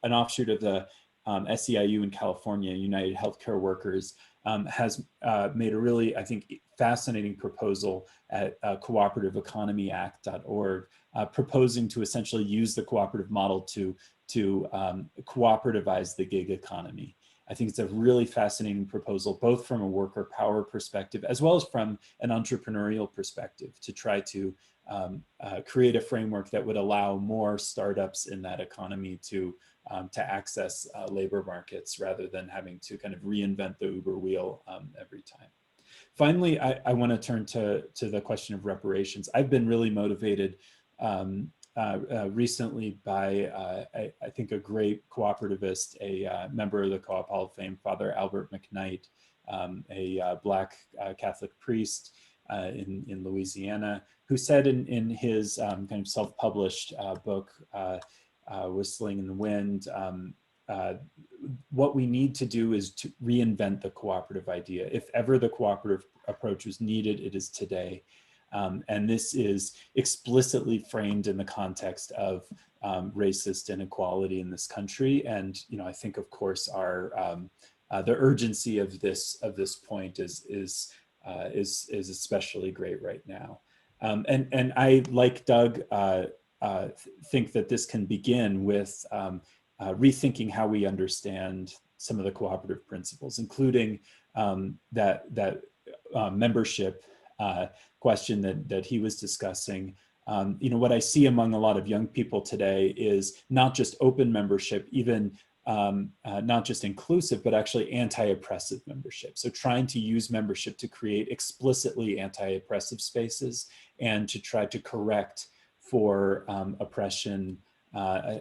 Speaker 6: an offshoot of the SEIU in California, United Healthcare Workers, has made a really, I think, fascinating proposal at cooperativeeconomyact.org, proposing to essentially use the cooperative model to cooperativize the gig economy. I think it's a really fascinating proposal, both from a worker power perspective, as well as from an entrepreneurial perspective, to try to create a framework that would allow more startups in that economy to access labor markets rather than having to kind of reinvent the Uber wheel every time. Finally, I want to turn to the question of reparations. I've been really motivated recently by, I think, a great cooperativist, a member of the Co-op Hall of Fame, Father Albert McKnight, a Black Catholic priest in Louisiana, who said in his kind of self-published book, Whistling in the Wind, what we need to do is to reinvent the cooperative idea. If ever the cooperative approach was needed, it is today. And this is explicitly framed in the context of racist inequality in this country. And I think, of course, the urgency of this point is especially great right now. And I, like Doug, think that this can begin with rethinking how we understand some of the cooperative principles, including that membership question that he was discussing. What I see among a lot of young people today is not just open membership, even not just inclusive, but actually anti-oppressive membership. So trying to use membership to create explicitly anti-oppressive spaces and to try to correct for oppression,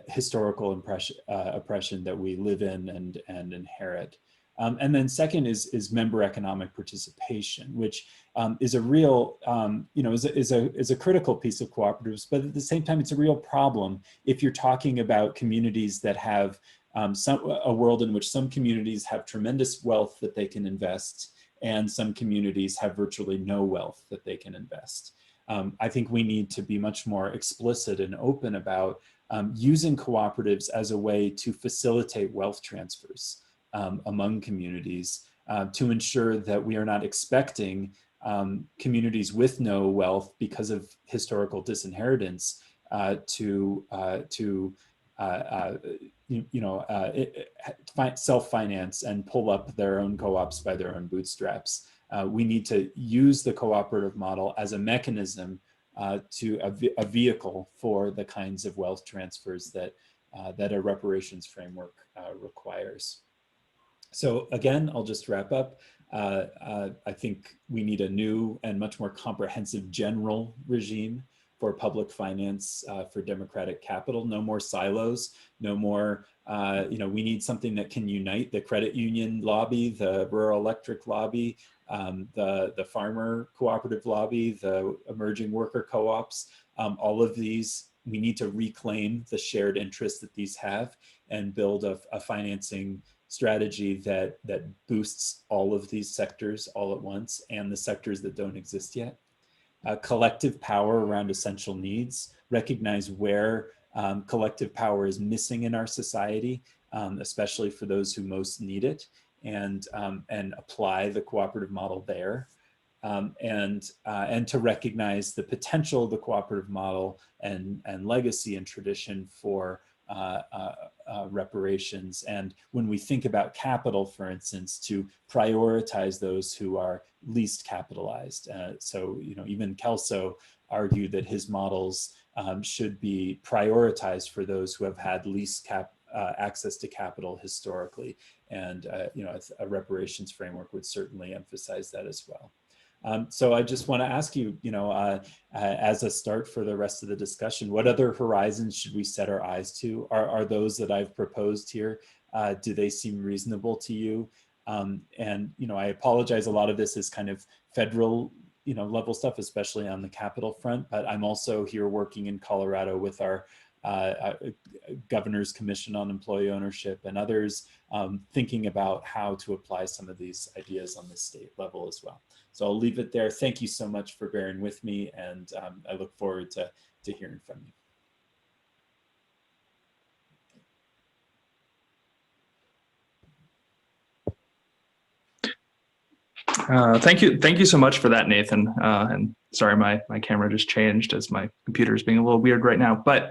Speaker 6: historical oppression that we live in and inherit. And then second is member economic participation, which is a real, is a critical piece of cooperatives, but at the same time, it's a real problem if you're talking about communities that have a world in which some communities have tremendous wealth that they can invest, and some communities have virtually no wealth that they can invest. I think we need to be much more explicit and open about using cooperatives as a way to facilitate wealth transfers among communities to ensure that we are not expecting communities with no wealth because of historical disinheritance to self-finance and pull up their own co-ops by their own bootstraps. We need to use the cooperative model as a mechanism a vehicle for the kinds of wealth transfers that a reparations framework requires. So again, I'll just wrap up. I think we need a new and much more comprehensive general regime for public finance for democratic capital. No more silos, no more, we need something that can unite the credit union lobby, the rural electric lobby, the farmer cooperative lobby, the emerging worker co-ops. All of these, we need to reclaim the shared interest that these have and build a financing strategy that boosts all of these sectors all at once and the sectors that don't exist yet. Collective power around essential needs, recognize where collective power is missing in our society, especially for those who most need it, and apply the cooperative model there. And to recognize the potential of the cooperative model and legacy and tradition for reparations. And when we think about capital, for instance, to prioritize those who are least capitalized. So, even Kelso argued that his models should be prioritized for those who have had least access to capital historically. And, a reparations framework would certainly emphasize that as well. So I just want to ask you, as a start for the rest of the discussion, what other horizons should we set our eyes to? Are those that I've proposed here, do they seem reasonable to you? And, I apologize, a lot of this is kind of federal, level stuff, especially on the capital front, but I'm also here working in Colorado with our Governor's Commission on Employee Ownership and others, thinking about how to apply some of these ideas on the state level as well. So I'll leave it there. Thank you so much for bearing with me, and I look forward to hearing from you.
Speaker 4: Thank you so much for that, Nathan. And sorry, my camera just changed as my computer is being a little weird right now. But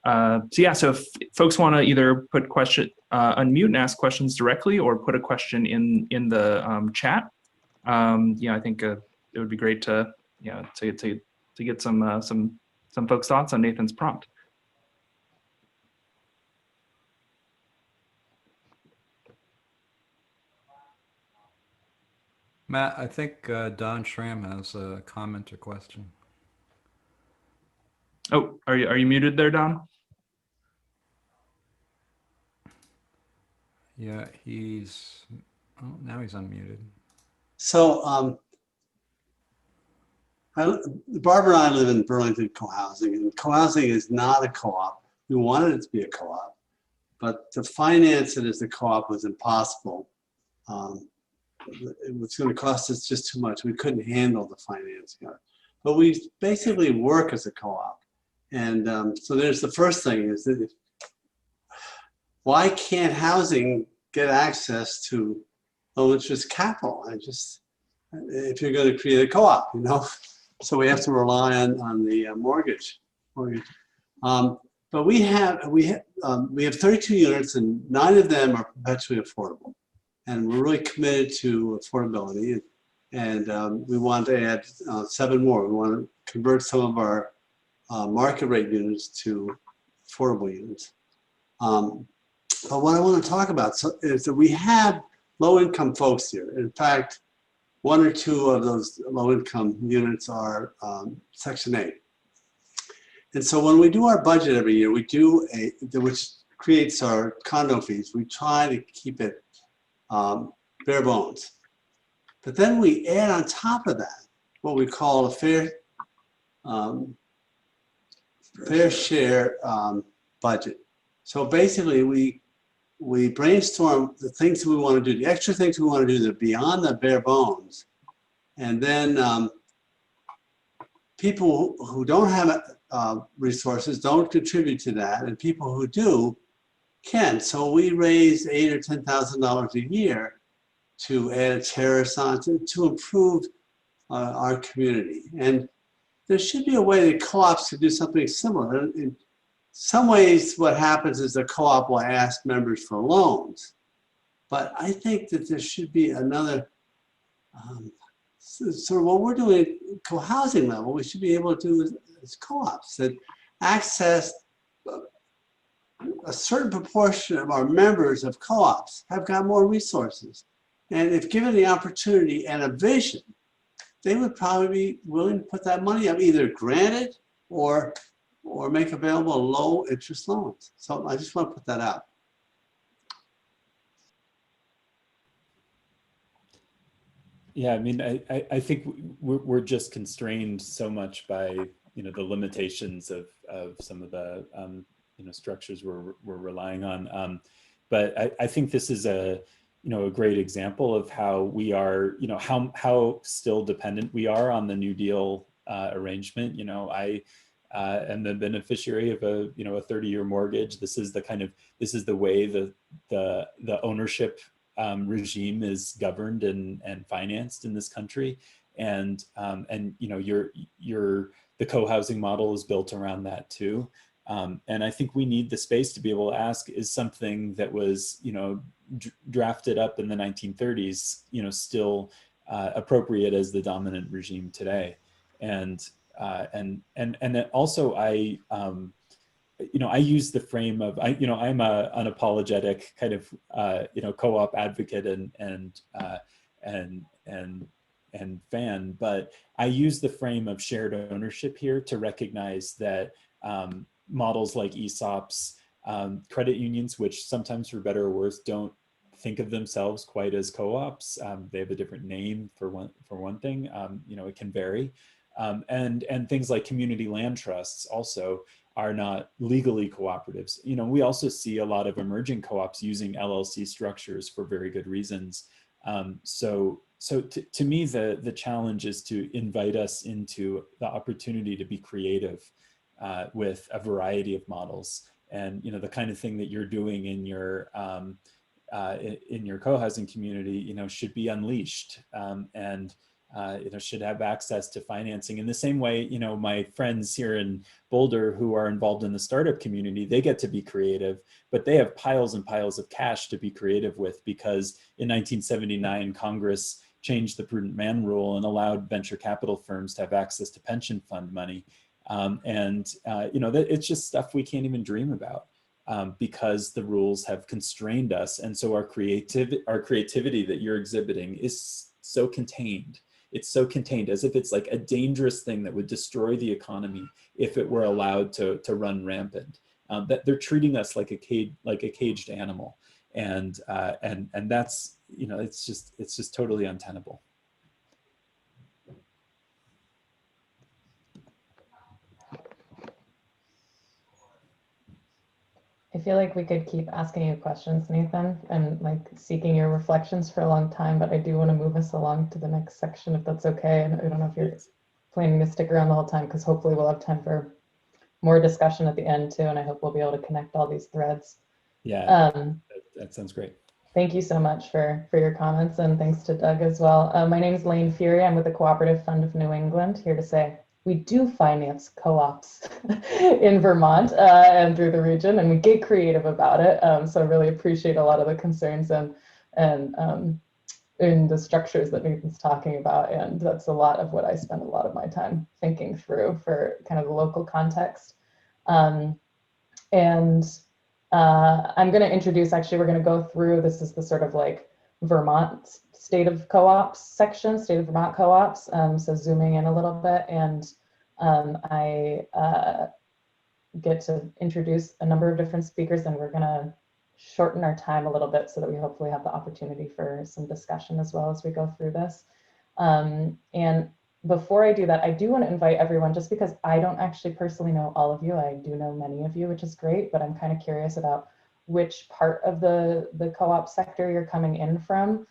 Speaker 4: so yeah, so if folks want to either put unmute and ask questions directly, or put a question in the chat, I think it would be great to to get some folks' thoughts on Nathan's prompt.
Speaker 1: Matt, I think Don Schramm has a comment or question.
Speaker 4: Oh, are you muted there, Don?
Speaker 1: Yeah, now he's unmuted.
Speaker 7: So Barbara and I live in Burlington co-housing, and co-housing is not a co-op. We wanted it to be a co-op, but to finance it as a co-op was impossible. It was going to cost us just too much. We couldn't handle the financing of it. But we basically work as a co-op. And so there's the first thing is that why can't housing get access to low interest capital? If you're going to create a co-op, you know, so we have to rely on the mortgage. But we have 32 units, and 9 of them are perpetually affordable, and we're really committed to affordability. And we want to add 7 more. We want to convert some of our market rate units to affordable units. But what I want to talk about is that we have low-income folks here. In fact, 1 or 2 of those low-income units are Section 8. And so when we do our budget every year, we do which creates our condo fees. We try to keep it bare bones. But then we add on top of that what we call a fair share budget. So basically, we brainstorm the things that we want to do, the extra things we want to do that are beyond the bare bones, and then people who don't have resources don't contribute to that, and people who do can. So we raise $8,000 or $10,000 a year to add a terrace on to improve our community. And there should be a way that co-ops could do something similar. In some ways, what happens is the co-op will ask members for loans. But I think that there should be another, sort of what we're doing at co-housing level, we should be able to do as co-ops that access a certain proportion of our members of co-ops have got more resources. And if given the opportunity and a vision, they would probably be willing to put that money up, either granted or make available low interest loans. So I just want to put that out.
Speaker 6: Yeah, I mean, I think we're just constrained so much by, you know, the limitations of some of the you know, structures we're relying on. But I think this is a great example of how we are, you know, how still dependent we are on the New Deal arrangement. You know, I am the beneficiary of a 30-year mortgage. This is the way the ownership regime is governed and financed in this country, and you know, the co-housing model is built around that too. And I think we need the space to be able to ask, is something that was, you know, drafted up in the 1930s, you know, still appropriate as the dominant regime today? And then also I use the frame of, I'm a unapologetic kind of, co-op advocate and fan, but I use the frame of shared ownership here to recognize that models like ESOPs, credit unions, which sometimes for better or worse don't think of themselves quite as co-ops. They have a different name for one thing. It can vary. And things like community land trusts also are not legally cooperatives. You know, we also see a lot of emerging co-ops using LLC structures for very good reasons. So to me, the challenge is to invite us into the opportunity to be creative with a variety of models. And, you know, the kind of thing that you're doing in your co-housing community, you know, should be unleashed, and should have access to financing in the same way. You know, my friends here in Boulder who are involved in the startup community, they get to be creative, but they have piles and piles of cash to be creative with, because in 1979, Congress changed the prudent man rule and allowed venture capital firms to have access to pension fund money. You know, it's just stuff we can't even dream about because the rules have constrained us. And so our creativity that you're exhibiting is so contained. It's so contained, as if it's like a dangerous thing that would destroy the economy if it were allowed to run rampant. That they're treating us like a caged animal, and that's, you know, it's just totally untenable.
Speaker 8: I feel like we could keep asking you questions, Nathan, and like seeking your reflections for a long time, but I do want to move us along to the next section if that's okay. And I don't know if you're planning to stick around the whole time, because hopefully we'll have time for more discussion at the end too. And I hope we'll be able to connect all these threads.
Speaker 6: Yeah, that sounds great.
Speaker 8: Thank you so much for your comments, and thanks to Doug as well. My name is Lane Fury. I'm with the Cooperative Fund of New England, here to say we do finance co-ops in Vermont and through the region, and we get creative about it. So I really appreciate a lot of the concerns and in the structures that Nathan's talking about. And that's a lot of what I spend a lot of my time thinking through for kind of the local context. I'm going to introduce, actually, we're going to go through, this is the sort of like Vermont state of co-ops section, state of Vermont co-ops. So zooming in a little bit, and I get to introduce a number of different speakers, and we're going to shorten our time a little bit so that we hopefully have the opportunity for some discussion as well as we go through this. And before I do that, I do want to invite everyone, just because I don't actually personally know all of you. I do know many of you, which is great, but I'm kind of curious about which part of the co-op sector you're coming in from.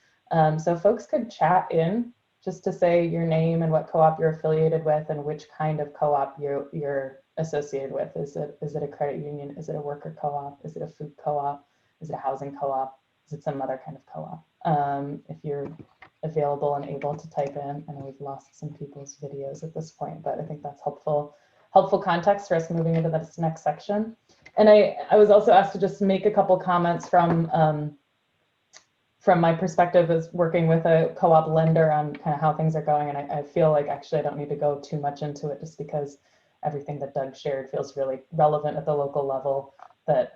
Speaker 8: So folks could chat in just to say your name and what co-op you're affiliated with and which kind of co-op you're associated with. Is it a credit union? Is it a worker co-op? Is it a food co-op? Is it a housing co-op? Is it some other kind of co-op? If you're available and able to type in. I know we've lost some people's videos at this point, but I think that's helpful context for us moving into this next section. And I was also asked to just make a couple comments from my perspective as working with a co-op lender on kind of how things are going. And I feel like actually I don't need to go too much into it, just because everything that Doug shared feels really relevant at the local level, that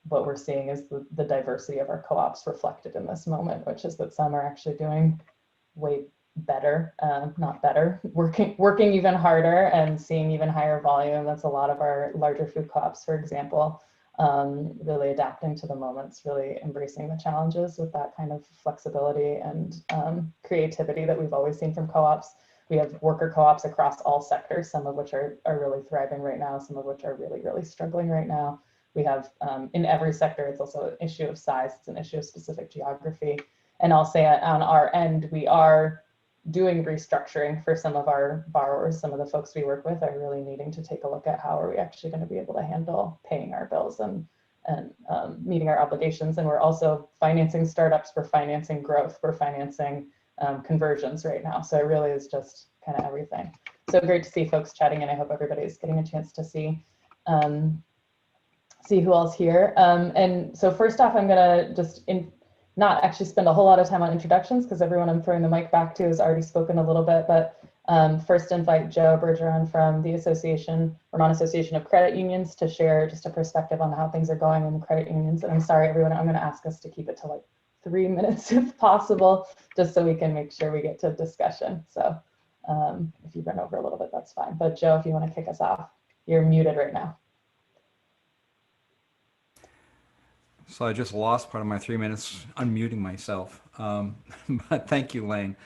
Speaker 8: what we're seeing is the diversity of our co-ops reflected in this moment, which is that some are actually doing way better, not better, working even harder and seeing even higher volume. That's a lot of our larger food co-ops, for example, really adapting to the moments, really embracing the challenges with that kind of flexibility and creativity that we've always seen from co-ops. We have worker co-ops across all sectors, some of which are really thriving right now, some of which are really, really struggling right now. We have in every sector, it's also an issue of size, it's an issue of specific geography. And I'll say on our end, we are doing restructuring for some of our borrowers. Some of the folks we work with are really needing to take a look at how are we actually going to be able to handle paying our bills and meeting our obligations. And we're also financing startups, we're financing growth, we're financing conversions right now. So it really is just kind of everything. So great to see folks chatting, and I hope everybody's getting a chance to see who else here. And so first off, I'm gonna just not actually spend a whole lot of time on introductions, because everyone I'm throwing the mic back to has already spoken a little bit, but first invite Joe Bergeron from the Vermont Association of Credit Unions to share just a perspective on how things are going in credit unions. And I'm sorry, everyone, I'm gonna ask us to keep it to like 3 minutes if possible, just so we can make sure we get to discussion. So if you run over a little bit, that's fine. But Joe, if you want to kick us off, you're muted right now.
Speaker 1: So I just lost part of my 3 minutes unmuting myself. But thank you, Lane.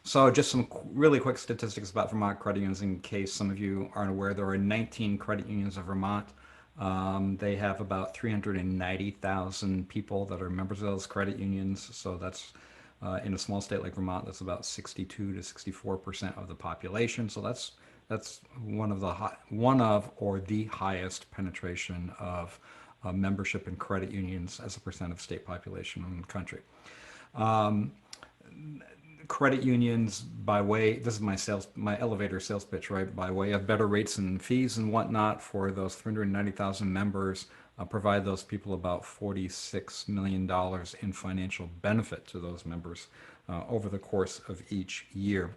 Speaker 1: So just some really quick statistics about Vermont credit unions in case some of you aren't aware. There are 19 credit unions of Vermont. They have about 390,000 people that are members of those credit unions. So that's in a small state like Vermont, that's about 62 to 64% of the population. So that's one of or the highest penetration of membership in credit unions as a percent of state population in the country. Credit unions, by way, this is my elevator sales pitch, right? By way of better rates and fees and whatnot for those 390,000 members, provide those people about $46 million in financial benefit to those members over the course of each year.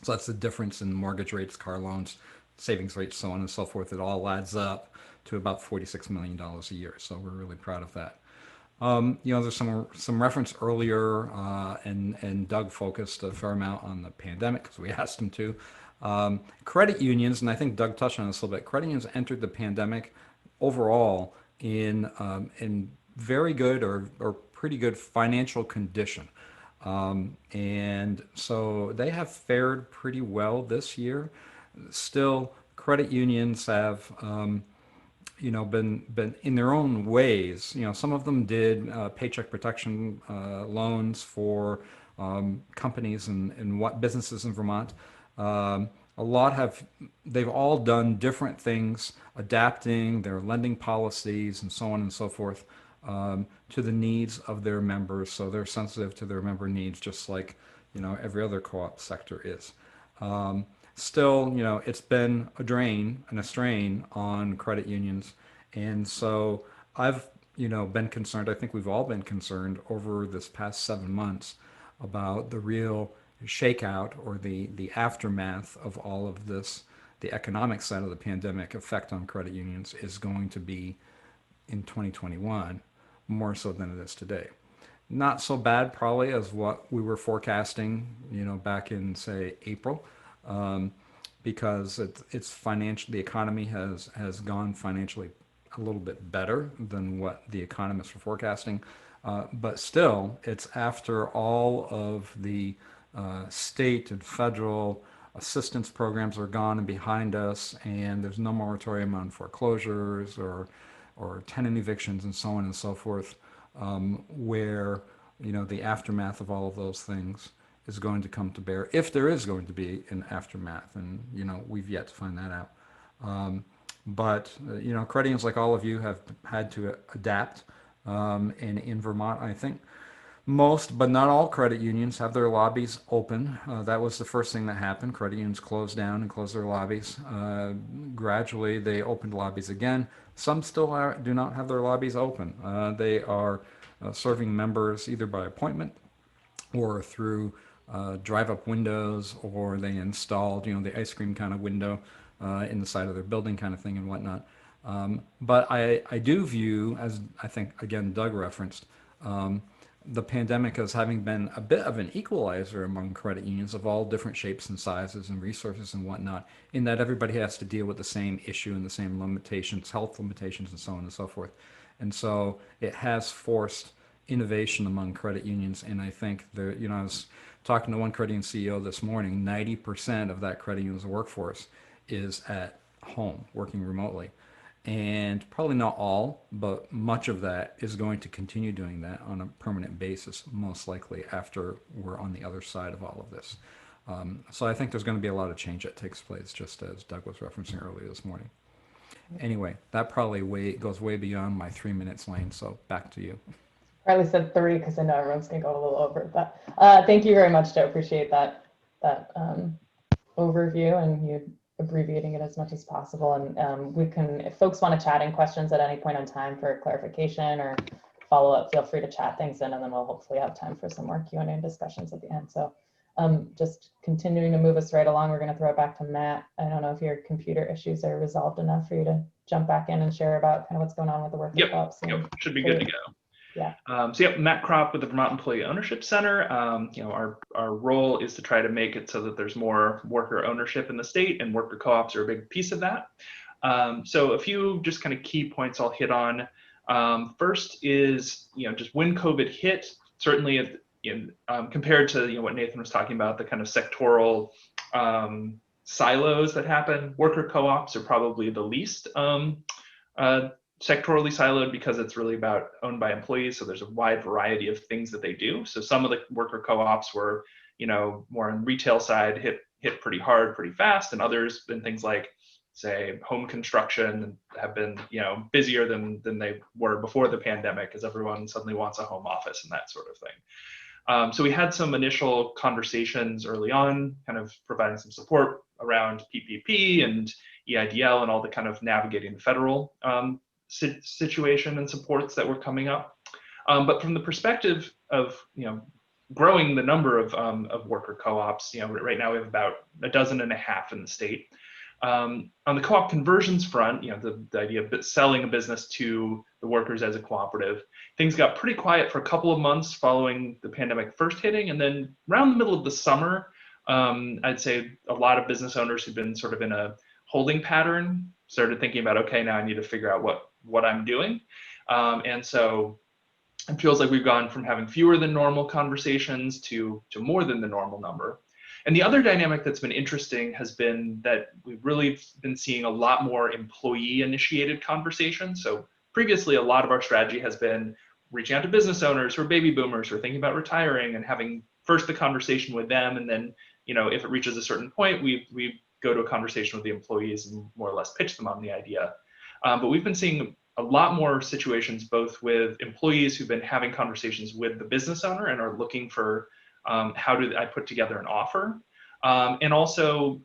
Speaker 1: So that's the difference in mortgage rates, car loans, savings rates, so on and so forth. It all adds up to about $46 million a year. So we're really proud of that. There's some reference earlier, and Doug focused a fair amount on the pandemic because we asked him to. Credit unions, and I think Doug touched on this a little bit. Credit unions entered the pandemic overall in very good or pretty good financial condition. And so they have fared pretty well this year. Still, credit unions have, been in their own ways. Some of them did paycheck protection loans for companies and what businesses in Vermont. They've all done different things, adapting their lending policies and so on and so forth to the needs of their members. So they're sensitive to their member needs, just like, every other co-op sector is. Still, it's been a drain and a strain on credit unions. And so I've, been concerned, I think we've all been concerned over this past 7 months about the real shakeout or the aftermath of all of this. The economic side of the pandemic effect on credit unions is going to be in 2021 more so than it is today. Not so bad probably as what we were forecasting, back in, say, April, because it's financial. The economy has gone financially a little bit better than what the economists were forecasting, but still, it's after all of the state and federal assistance programs are gone and behind us, and there's no moratorium on foreclosures or tenant evictions and so on and so forth, where the aftermath of all of those things is going to come to bear, if there is going to be an aftermath, and we've yet to find that out. But credit unions, like all of you, have had to adapt, and in Vermont, I think most, but not all, credit unions have their lobbies open. That was the first thing that happened. Credit unions closed down and closed their lobbies. Gradually, they opened lobbies again. Some still do not have their lobbies open. They are serving members either by appointment or through drive-up windows, or they installed, the ice cream kind of window in the side of their building kind of thing and whatnot. But I do view, as I think, again, Doug referenced, the pandemic as having been a bit of an equalizer among credit unions of all different shapes and sizes and resources and whatnot, in that everybody has to deal with the same issue and the same limitations, health limitations and so on and so forth. And so it has forced innovation among credit unions. And I think I was talking to one credit union CEO this morning, 90% of that credit union's workforce is at home, working remotely. And probably not all, but much of that is going to continue doing that on a permanent basis, most likely after we're on the other side of all of this. So I think there's going to be a lot of change that takes place, just as Doug was referencing earlier this morning. Anyway, that probably goes way beyond my 3 minutes lane, so back to you.
Speaker 8: Riley said 3 because I know everyone's going to go a little over, but thank you very much, Joe. Appreciate that overview, and you abbreviating it as much as possible. And we can, if folks want to chat in questions at any point in time for clarification or follow up, feel free to chat things in, and then we'll hopefully have time for some more Q&A discussions at the end. So just continuing to move us right along, we're going to throw it back to Matt. I don't know if your computer issues are resolved enough for you to jump back in and share about kind of what's going on with the work.
Speaker 4: Yep, should be good to go.
Speaker 8: Yeah.
Speaker 4: Matt Kropp with the Vermont Employee Ownership Center. Our role is to try to make it so that there's more worker ownership in the state, and worker co-ops are a big piece of that. So a few just kind of key points I'll hit on. First is, just when COVID hit, certainly compared to what Nathan was talking about, the kind of sectoral silos that happen, worker co-ops are probably the least sectorally siloed, because it's really about owned by employees. So there's a wide variety of things that they do. So some of the worker co-ops were, more on retail side, hit pretty hard, pretty fast, and others in things like, say, home construction have been, busier than they were before the pandemic, as everyone suddenly wants a home office and that sort of thing. So we had some initial conversations early on, kind of providing some support around PPP and EIDL and all the kind of navigating the federal situation and supports that were coming up. But from the perspective of, growing the number of worker co-ops, right now we have about 12 in the state. On the co-op conversions front, the idea of selling a business to the workers as a cooperative, things got pretty quiet for a couple of months following the pandemic first hitting. And then around the middle of the summer, I'd say a lot of business owners who've been sort of in a holding pattern started thinking about, okay, now I need to figure out what I'm doing. And so it feels like we've gone from having fewer than normal conversations to more than the normal number. And the other dynamic that's been interesting has been that we've really been seeing a lot more employee-initiated conversations. So previously, a lot of our strategy has been reaching out to business owners who are baby boomers who are thinking about retiring and having first the conversation with them. And then, if it reaches a certain point, we go to a conversation with the employees and more or less pitch them on the idea. But we've been seeing a lot more situations, both with employees who've been having conversations with the business owner and are looking for how do I put together an offer, and also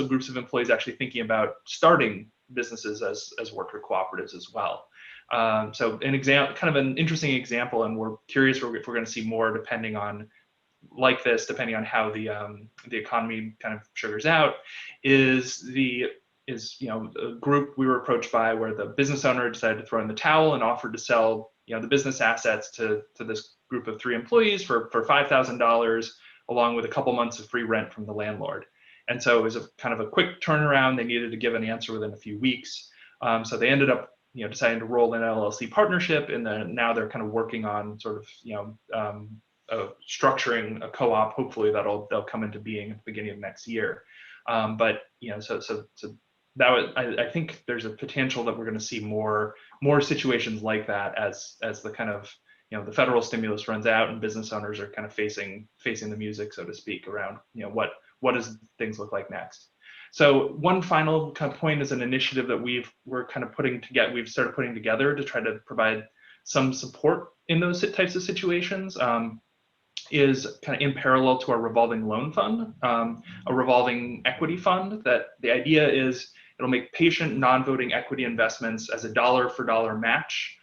Speaker 4: groups of employees actually thinking about starting businesses as worker cooperatives as well. So an interesting example, and we're curious if we're going to see more depending on how the economy kind of sugars out, is a group we were approached by where the business owner decided to throw in the towel and offered to sell the business assets to this group of 3 employees for $5,000, along with a couple months of free rent from the landlord. And so it was a kind of a quick turnaround. They needed to give an answer within a few weeks. So they ended up deciding to roll in an LLC partnership, and then now they're kind of working on sort of structuring a co-op. Hopefully they'll come into being at the beginning of next year. But so that I think there's a potential that we're going to see more situations like that as the kind of the federal stimulus runs out and business owners are kind of facing the music, so to speak, around what does things look like next. So one final kind of point is an initiative that we've started putting together to try to provide some support in those types of situations. Is kind of in parallel to our revolving loan fund, a revolving equity fund, that the idea is it'll make patient non-voting equity investments as a dollar-for-dollar match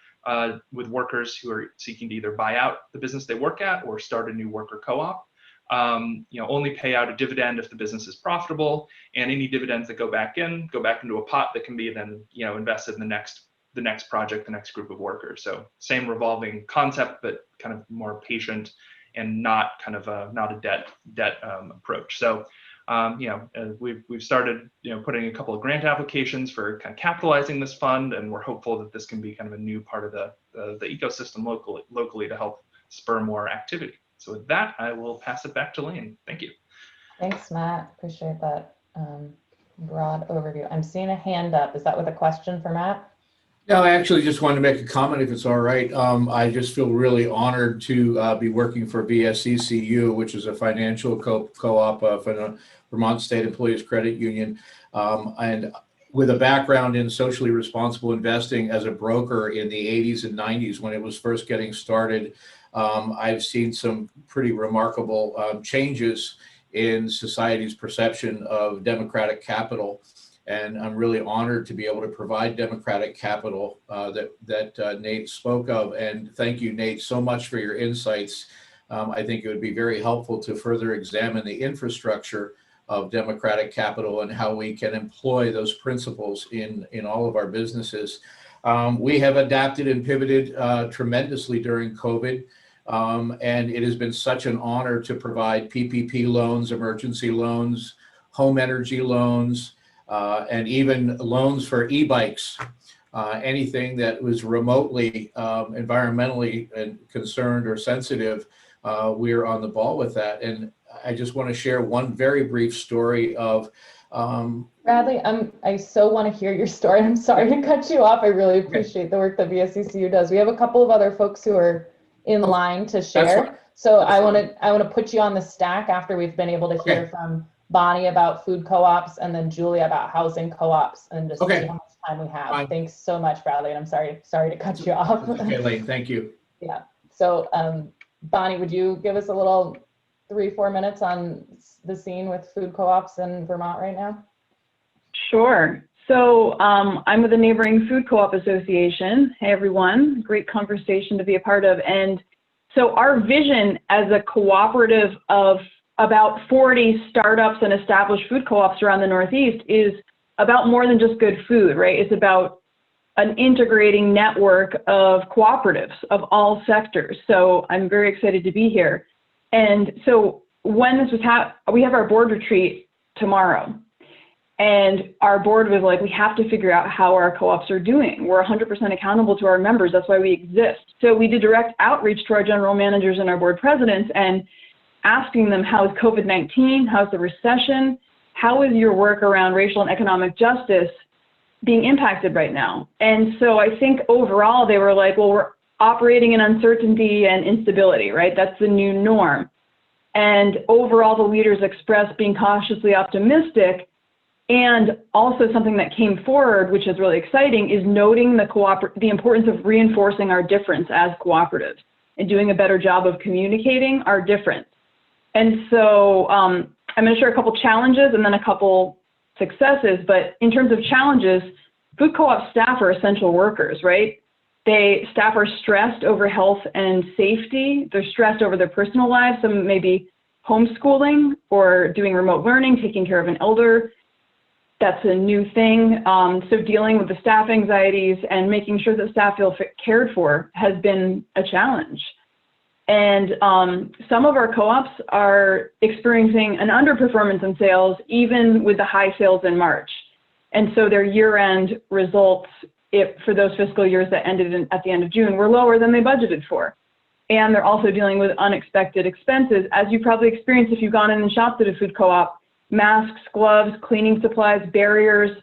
Speaker 4: with workers who are seeking to either buy out the business they work at or start a new worker co-op. Only pay out a dividend if the business is profitable, and any dividends that go back into a pot that can be then invested in the next project, the next group of workers. So same revolving concept, but kind of more patient and not a debt approach. So we've started putting a couple of grant applications for kind of capitalizing this fund, and we're hopeful that this can be kind of a new part of the ecosystem locally to help spur more activity. So with that, I will pass it back to Lane. Thank you.
Speaker 8: Thanks, Matt. Appreciate that broad overview. I'm seeing a hand up. Is that with a question for Matt?
Speaker 9: No, I actually just wanted to make a comment, if it's all right. I just feel really honored to be working for VSECU, which is a financial co-op for the Vermont State Employees Credit Union, and with a background in socially responsible investing as a broker in the 80s and 90s when it was first getting started. I've seen some pretty remarkable changes in society's perception of democratic capital. And I'm really honored to be able to provide democratic capital that Nate spoke of. And thank you, Nate, so much for your insights. I think it would be very helpful to further examine the infrastructure of democratic capital and how we can employ those principles in all of our businesses. We have adapted and pivoted tremendously during COVID. And it has been such an honor to provide PPP loans, emergency loans, home energy loans, and even loans for e-bikes, anything that was remotely environmentally concerned or sensitive, we're on the ball with that. And I just want to share one very brief story of
Speaker 8: Bradley, I so want to hear your story. I'm sorry to cut you off. I really appreciate the work that VSECU does. We have a couple of other folks who are in line to share. So I want to put you on the stack after we've been able to hear from Bonnie about food co-ops and then Julia about housing co-ops, and just see how much time we have. Fine. Thanks so much, Bradley. And I'm sorry to cut you off.
Speaker 9: Okay, Lane, thank you.
Speaker 8: Yeah. So Bonnie, would you give us a little 3-4 minutes on the scene with food co-ops in Vermont right now?
Speaker 3: Sure. So I'm with the Neighboring Food Co-op Association. Hey, everyone. Great conversation to be a part of. And so our vision as a cooperative of about 40 startups and established food co-ops around the Northeast is about more than just good food, right? It's about an integrating network of cooperatives of all sectors. So I'm very excited to be here. And so when this was we have our board retreat tomorrow. And our board was like, we have to figure out how our co-ops are doing. We're 100% accountable to our members. That's why we exist. So we did direct outreach to our general managers and our board presidents and asking them, how is COVID-19? How's the recession? How is your work around racial and economic justice being impacted right now? And so I think overall they were like, well, we're operating in uncertainty and instability, right? That's the new norm. And overall the leaders expressed being cautiously optimistic. And also something that came forward, which is really exciting, is noting the importance of reinforcing our difference as cooperatives and doing a better job of communicating our difference. And so I'm going to share a couple challenges and then a couple successes. But in terms of challenges, food co-op staff are essential workers, right? Staff are stressed over health and safety. They're stressed over their personal lives. Some may be homeschooling or doing remote learning, taking care of an elder. That's a new thing. So dealing with the staff anxieties and making sure that staff feel cared for has been a challenge. And some of our co-ops are experiencing an underperformance in sales, even with the high sales in March. And so their year-end results for those fiscal years that ended at the end of June were lower than they budgeted for. And they're also dealing with unexpected expenses, as you probably experienced if you've gone in and shopped at a food co-op. Masks, gloves, cleaning supplies, barriers,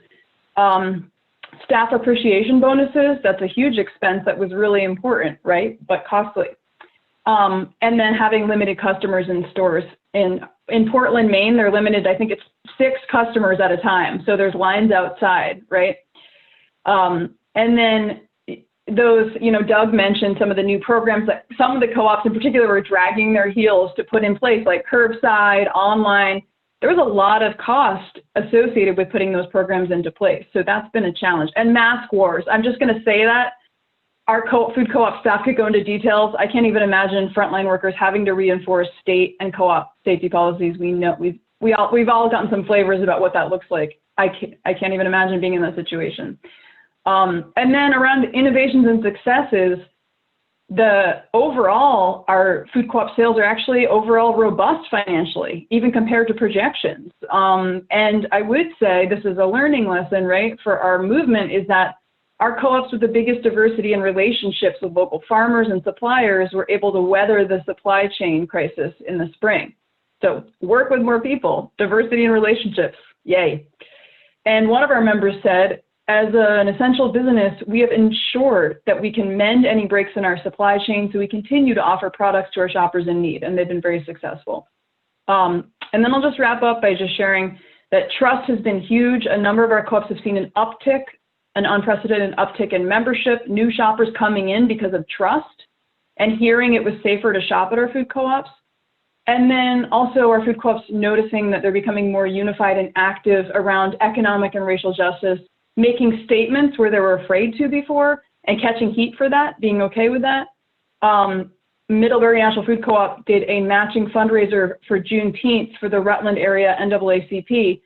Speaker 3: staff appreciation bonuses. That's a huge expense that was really important, right? But costly. And then having limited customers in stores. In Portland, Maine, they're limited, I think it's 6 customers at a time. So there's lines outside, right? And then those, Doug mentioned some of the new programs that some of the co-ops in particular were dragging their heels to put in place, like curbside, online. There was a lot of cost associated with putting those programs into place. So that's been a challenge. And mask wars. I'm just going to say that. Our food co-op staff could go into details. I can't even imagine frontline workers having to reinforce state and co-op safety policies. We know we've all gotten some flavors about what that looks like. I can't even imagine being in that situation. And then around innovations and successes, our food co-op sales are actually overall robust financially, even compared to projections. And I would say this is a learning lesson, right, for our movement, is that our co-ops with the biggest diversity in relationships with local farmers and suppliers were able to weather the supply chain crisis in the spring. So work with more people, diversity in relationships, yay. And one of our members said, as an essential business, we have ensured that we can mend any breaks in our supply chain so we continue to offer products to our shoppers in need, and they've been very successful. And then I'll just wrap up by just sharing that trust has been huge. A number of our co-ops have seen an unprecedented uptick in membership, new shoppers coming in because of trust and hearing it was safer to shop at our food co-ops. And then also our food co-ops noticing that they're becoming more unified and active around economic and racial justice, making statements where they were afraid to before and catching heat for that, being okay with that. Middlebury National Food Co-op did a matching fundraiser for Juneteenth for the Rutland area NAACP,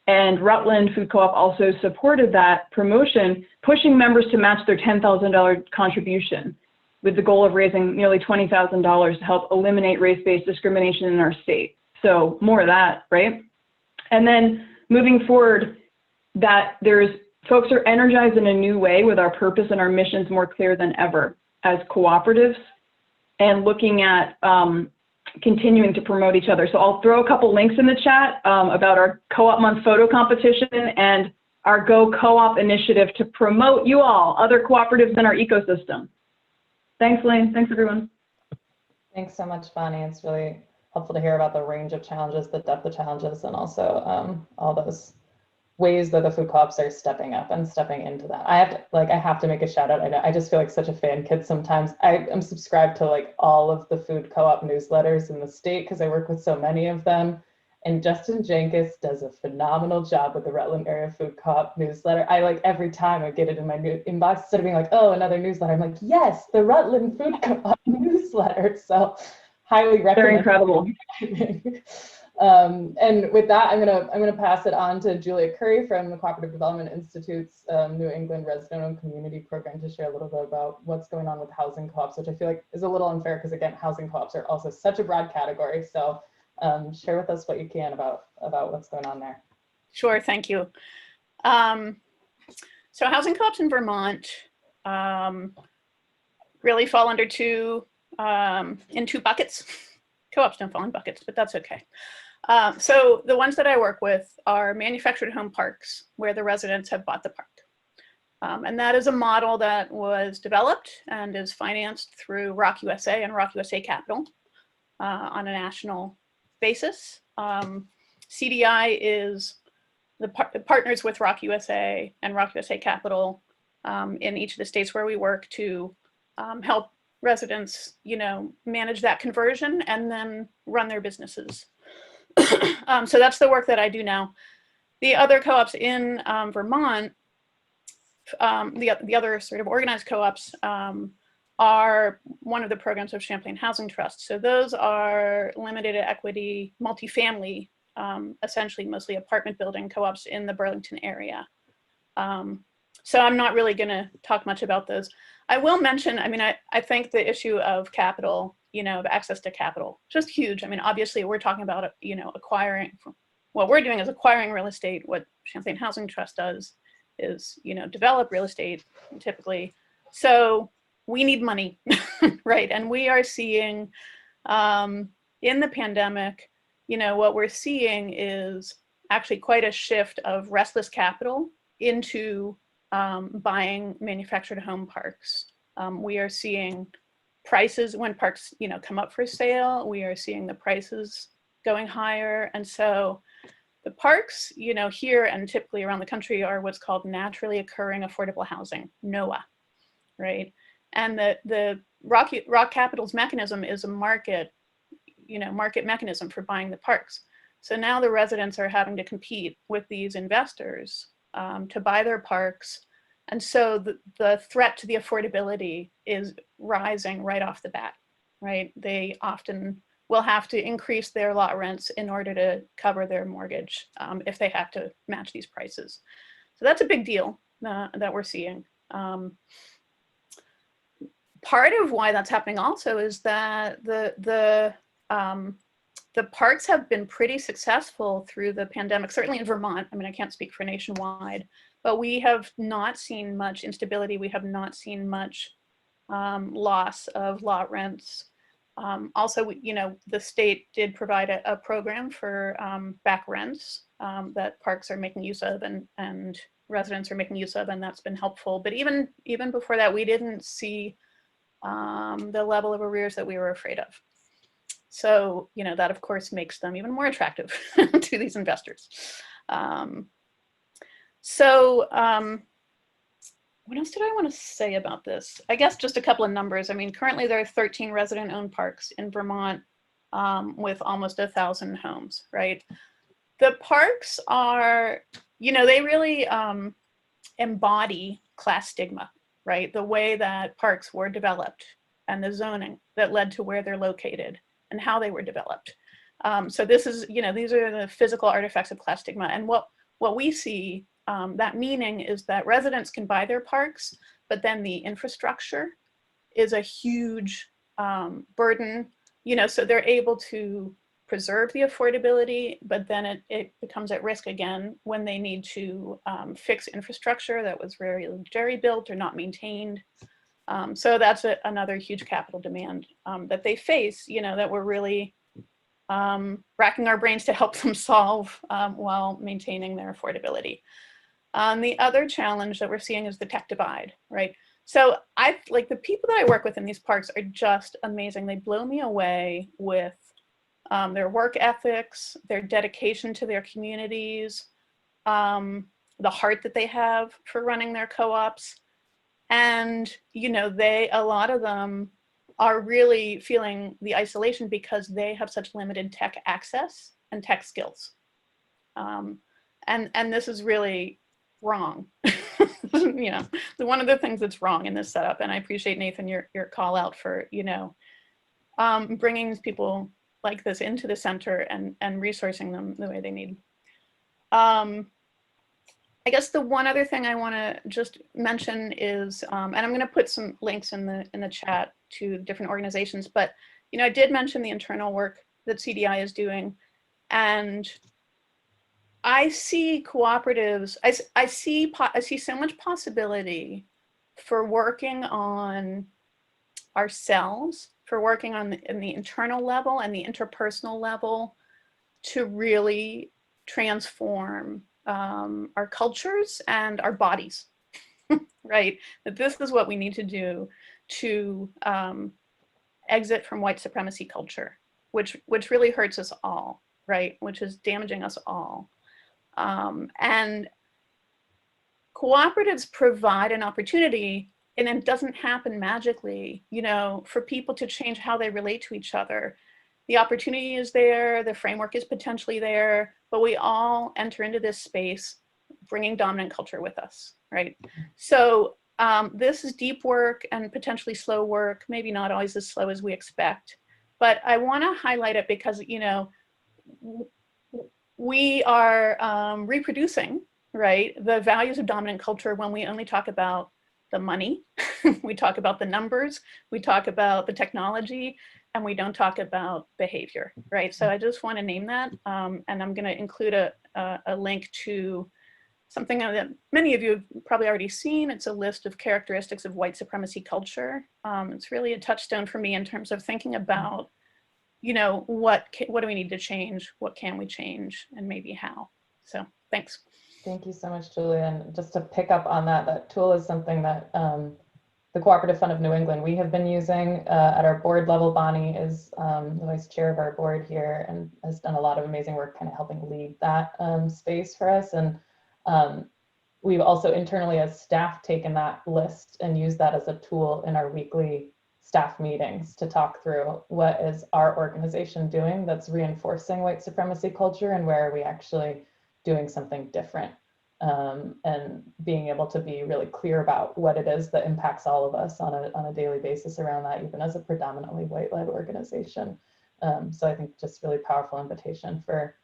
Speaker 3: and Rutland Food Co-op also supported that promotion, pushing members to match their $10,000 contribution with the goal of raising nearly $20,000 to help eliminate race-based discrimination in our state. So more of that, right? And then moving forward, that folks are energized in a new way with our purpose and our missions more clear than ever as cooperatives, and looking at continuing to promote each other. So I'll throw a couple links in the chat about our Co-op Month photo competition and our Go Co-op initiative to promote you all, other cooperatives in our ecosystem. Thanks, Lane. Thanks, everyone.
Speaker 8: Thanks so much, Bonnie. It's really helpful to hear about the range of challenges, the depth of challenges, and also all those ways that the food co-ops are stepping up and stepping into that. I have to make a shout out. I just feel like such a fan kid sometimes. I am subscribed to like all of the food co-op newsletters in the state because I work with so many of them. And Justin Jenkins does a phenomenal job with the Rutland Area Food Co-op newsletter. I like every time I get it in my new inbox, instead of being like, oh, another newsletter, I'm like, yes, the Rutland Food Co-op newsletter. So highly recommend.
Speaker 3: They're incredible.
Speaker 8: And with that, I'm gonna pass it on to Julia Curry from the Cooperative Development Institute's New England Resident-Owned Community Program to share a little bit about what's going on with housing co-ops, which I feel like is a little unfair because again, housing co-ops are also such a broad category. So share with us what you can about what's going on there.
Speaker 5: Sure, thank you. So housing co-ops in Vermont really fall under two buckets. Co-ops don't fall in buckets, but that's okay. So the ones that I work with are manufactured home parks where the residents have bought the park. And that is a model that was developed and is financed through Rock USA and Rock USA Capital on a national basis. CDI is the partners with Rock USA and Rock USA Capital in each of the states where we work to help residents, manage that conversion and then run their businesses. So that's the work that I do now. The other co-ops in Vermont, the other sort of organized co-ops are one of the programs of Champlain Housing Trust. So those are limited equity, multifamily, essentially mostly apartment building co-ops in the Burlington area. So I'm not really going to talk much about those. I will mention, I think the issue of capital, of access to capital, just huge. Obviously we're talking about, acquiring, what we're doing is acquiring real estate. What Champlain Housing Trust does is, develop real estate typically. So we need money, right? And we are seeing in the pandemic, what we're seeing is actually quite a shift of restless capital into buying manufactured home parks. We are seeing prices when parks, come up for sale, we are seeing the prices going higher. And so the parks, here and typically around the country are what's called naturally occurring affordable housing, NOAH, right? And the Rock Capital's mechanism is a market mechanism for buying the parks. So now the residents are having to compete with these investors to buy their parks. And so the threat to the affordability is rising right off the bat, right? They often will have to increase their lot rents in order to cover their mortgage if they have to match these prices. So that's a big deal that we're seeing. Part of why that's happening also is that the parks have been pretty successful through the pandemic, certainly in Vermont. I can't speak for nationwide, but we have not seen much instability. We have not seen much loss of lot rents. Also, the state did provide a program for back rents that parks are making use of and residents are making use of, and that's been helpful. But even before that, we didn't see the level of arrears that we were afraid of. So, that of course makes them even more attractive to these investors. What else did I want to say about this? I guess just a couple of numbers. Currently there are 13 resident-owned parks in Vermont with almost 1,000 homes, right? The parks are, they really embody class stigma, right? The way that parks were developed and the zoning that led to where they're located and how they were developed. So this is, these are the physical artifacts of class stigma. And what we see, that meaning is that residents can buy their parks, but then the infrastructure is a huge burden, so they're able to preserve the affordability, but then it becomes at risk again when they need to fix infrastructure that was very jerry built or not maintained. So that's another huge capital demand that they face, that we're really racking our brains to help them solve while maintaining their affordability. The other challenge that we're seeing is the tech divide, right? So the people that I work with in these parks are just amazing. They blow me away with their work ethics, their dedication to their communities, the heart that they have for running their co-ops. And, a lot of them are really feeling the isolation because they have such limited tech access and tech skills. And this is really wrong. You know, one of the things that's wrong in this setup, and I appreciate, Nathan, your call out for, you know, bringing people like this into the center and resourcing them the way they need. I guess the one other thing I want to just mention is, and I'm going to put some links in the chat to different organizations, but you know, I did mention the internal work that CDI is doing, and I see cooperatives. I see so much possibility for working on ourselves, for working on in the internal level and the interpersonal level to really transform our cultures and our bodies, right? That this is what we need to do to exit from white supremacy culture, which really hurts us all, right? Which is damaging us all. And cooperatives provide an opportunity, and it doesn't happen magically, you know, for people to change how they relate to each other. The opportunity is there, the framework is potentially there, but we all enter into this space bringing dominant culture with us, right? So this is deep work and potentially slow work, maybe not always as slow as we expect, but I want to highlight it because, you know, we are reproducing, right, the values of dominant culture when we only talk about the money, we talk about the numbers, we talk about the technology, and we don't talk about behavior, right? So I just want to name that, and I'm going to include a link to something that many of you have probably already seen. It's a list of characteristics of white supremacy culture. It's really a touchstone for me in terms of thinking about, you know, what do we need to change, what can we change, and maybe how. So thanks.
Speaker 8: Thank you so much, Julie. And just to pick up on that, that tool is something that the Cooperative Fund of New England, we have been using at our board level. Bonnie is the vice chair of our board here and has done a lot of amazing work kind of helping lead that space for us. And we've also internally as staff taken that list and used that as a tool in our weekly staff meetings to talk through what is our organization doing that's reinforcing white supremacy culture and where are we actually doing something different, and being able to be really clear about what it is that impacts all of us on a daily basis around that, even as a predominantly white-led organization. So I think just really powerful invitation for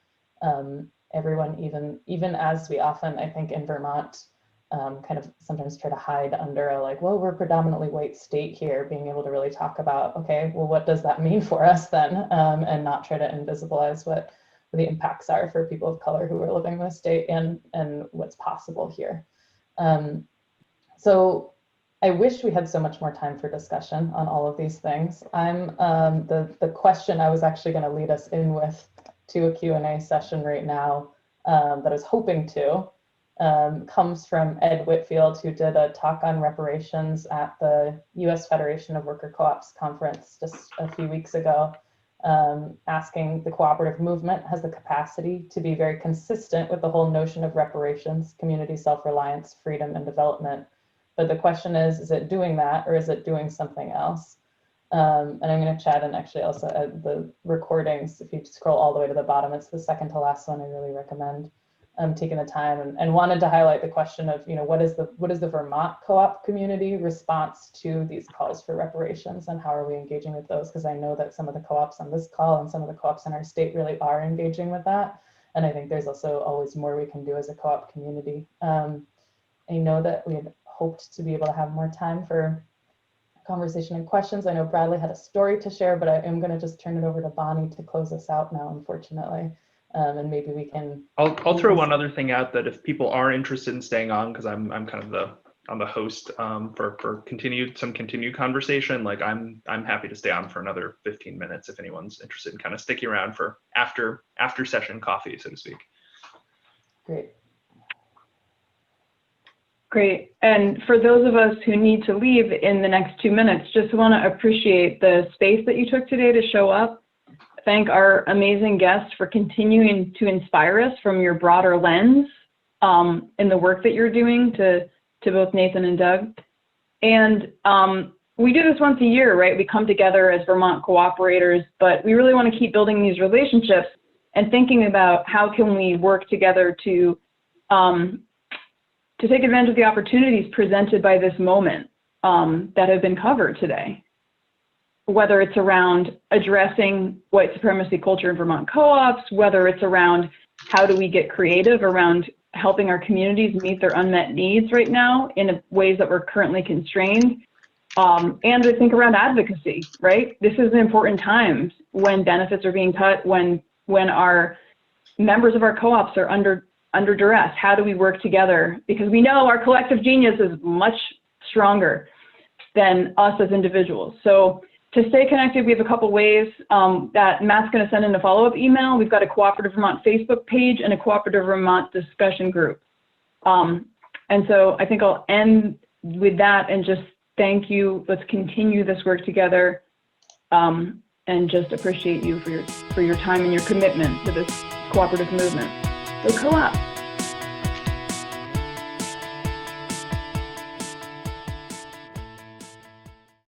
Speaker 8: everyone, even as we often, I think in Vermont, kind of sometimes try to hide under a like, well, we're predominantly white state here, being able to really talk about, okay, well, what does that mean for us then? And not try to invisibilize what the impacts are for people of color who are living in the state and what's possible here. So I wish we had so much more time for discussion on all of these things. The question I was actually going to lead us in with to a Q&A session right now that I was hoping to comes from Ed Whitfield, who did a talk on reparations at the U.S. Federation of Worker Co-ops conference just a few weeks ago, asking the cooperative movement has the capacity to be very consistent with the whole notion of reparations, community self-reliance, freedom, and development. But the question is it doing that or is it doing something else? And I'm going to chat and actually also add the recordings. If you scroll all the way to the bottom, it's the second to last one. I really recommend taking the time and wanted to highlight the question of, you know, what is the Vermont co-op community response to these calls for reparations and how are we engaging with those? Because I know that some of the co-ops on this call and some of the co-ops in our state really are engaging with that. And I think there's also always more we can do as a co-op community. I know that we had hoped to be able to have more time for conversation and questions. I know Bradley had a story to share, but I am going to just turn it over to Bonnie to close us out now, unfortunately. And maybe we can.
Speaker 4: I'll throw one other thing out that if people are interested in staying on, because I'm kind of I'm the host for continued conversation. Like I'm happy to stay on for another 15 minutes if anyone's interested in kind of sticking around for after session coffee, so to speak.
Speaker 8: Great.
Speaker 3: Great. And for those of us who need to leave in the next 2 minutes, just want to appreciate the space that you took today to show up. Thank our amazing guests for continuing to inspire us from your broader lens in the work that you're doing to both Nathan and Doug. And we do this once a year, right? We come together as Vermont cooperators, but we really want to keep building these relationships and thinking about how can we work together to take advantage of the opportunities presented by this moment that have been covered today. Whether it's around addressing white supremacy culture in Vermont co-ops, whether it's around how do we get creative around helping our communities meet their unmet needs right now in ways that we're currently constrained. And I think around advocacy, right? This is an important time when benefits are being cut, when our members of our co-ops are under duress. How do we work together? Because we know our collective genius is much stronger than us as individuals. So to stay connected, we have a couple ways that Matt's going to send in a follow-up email. We've got a Cooperative Vermont Facebook page and a Cooperative Vermont discussion group. And so I think I'll end with that and just thank you. Let's continue this work together, and just appreciate you for your time and your commitment to this cooperative movement. Go co-op.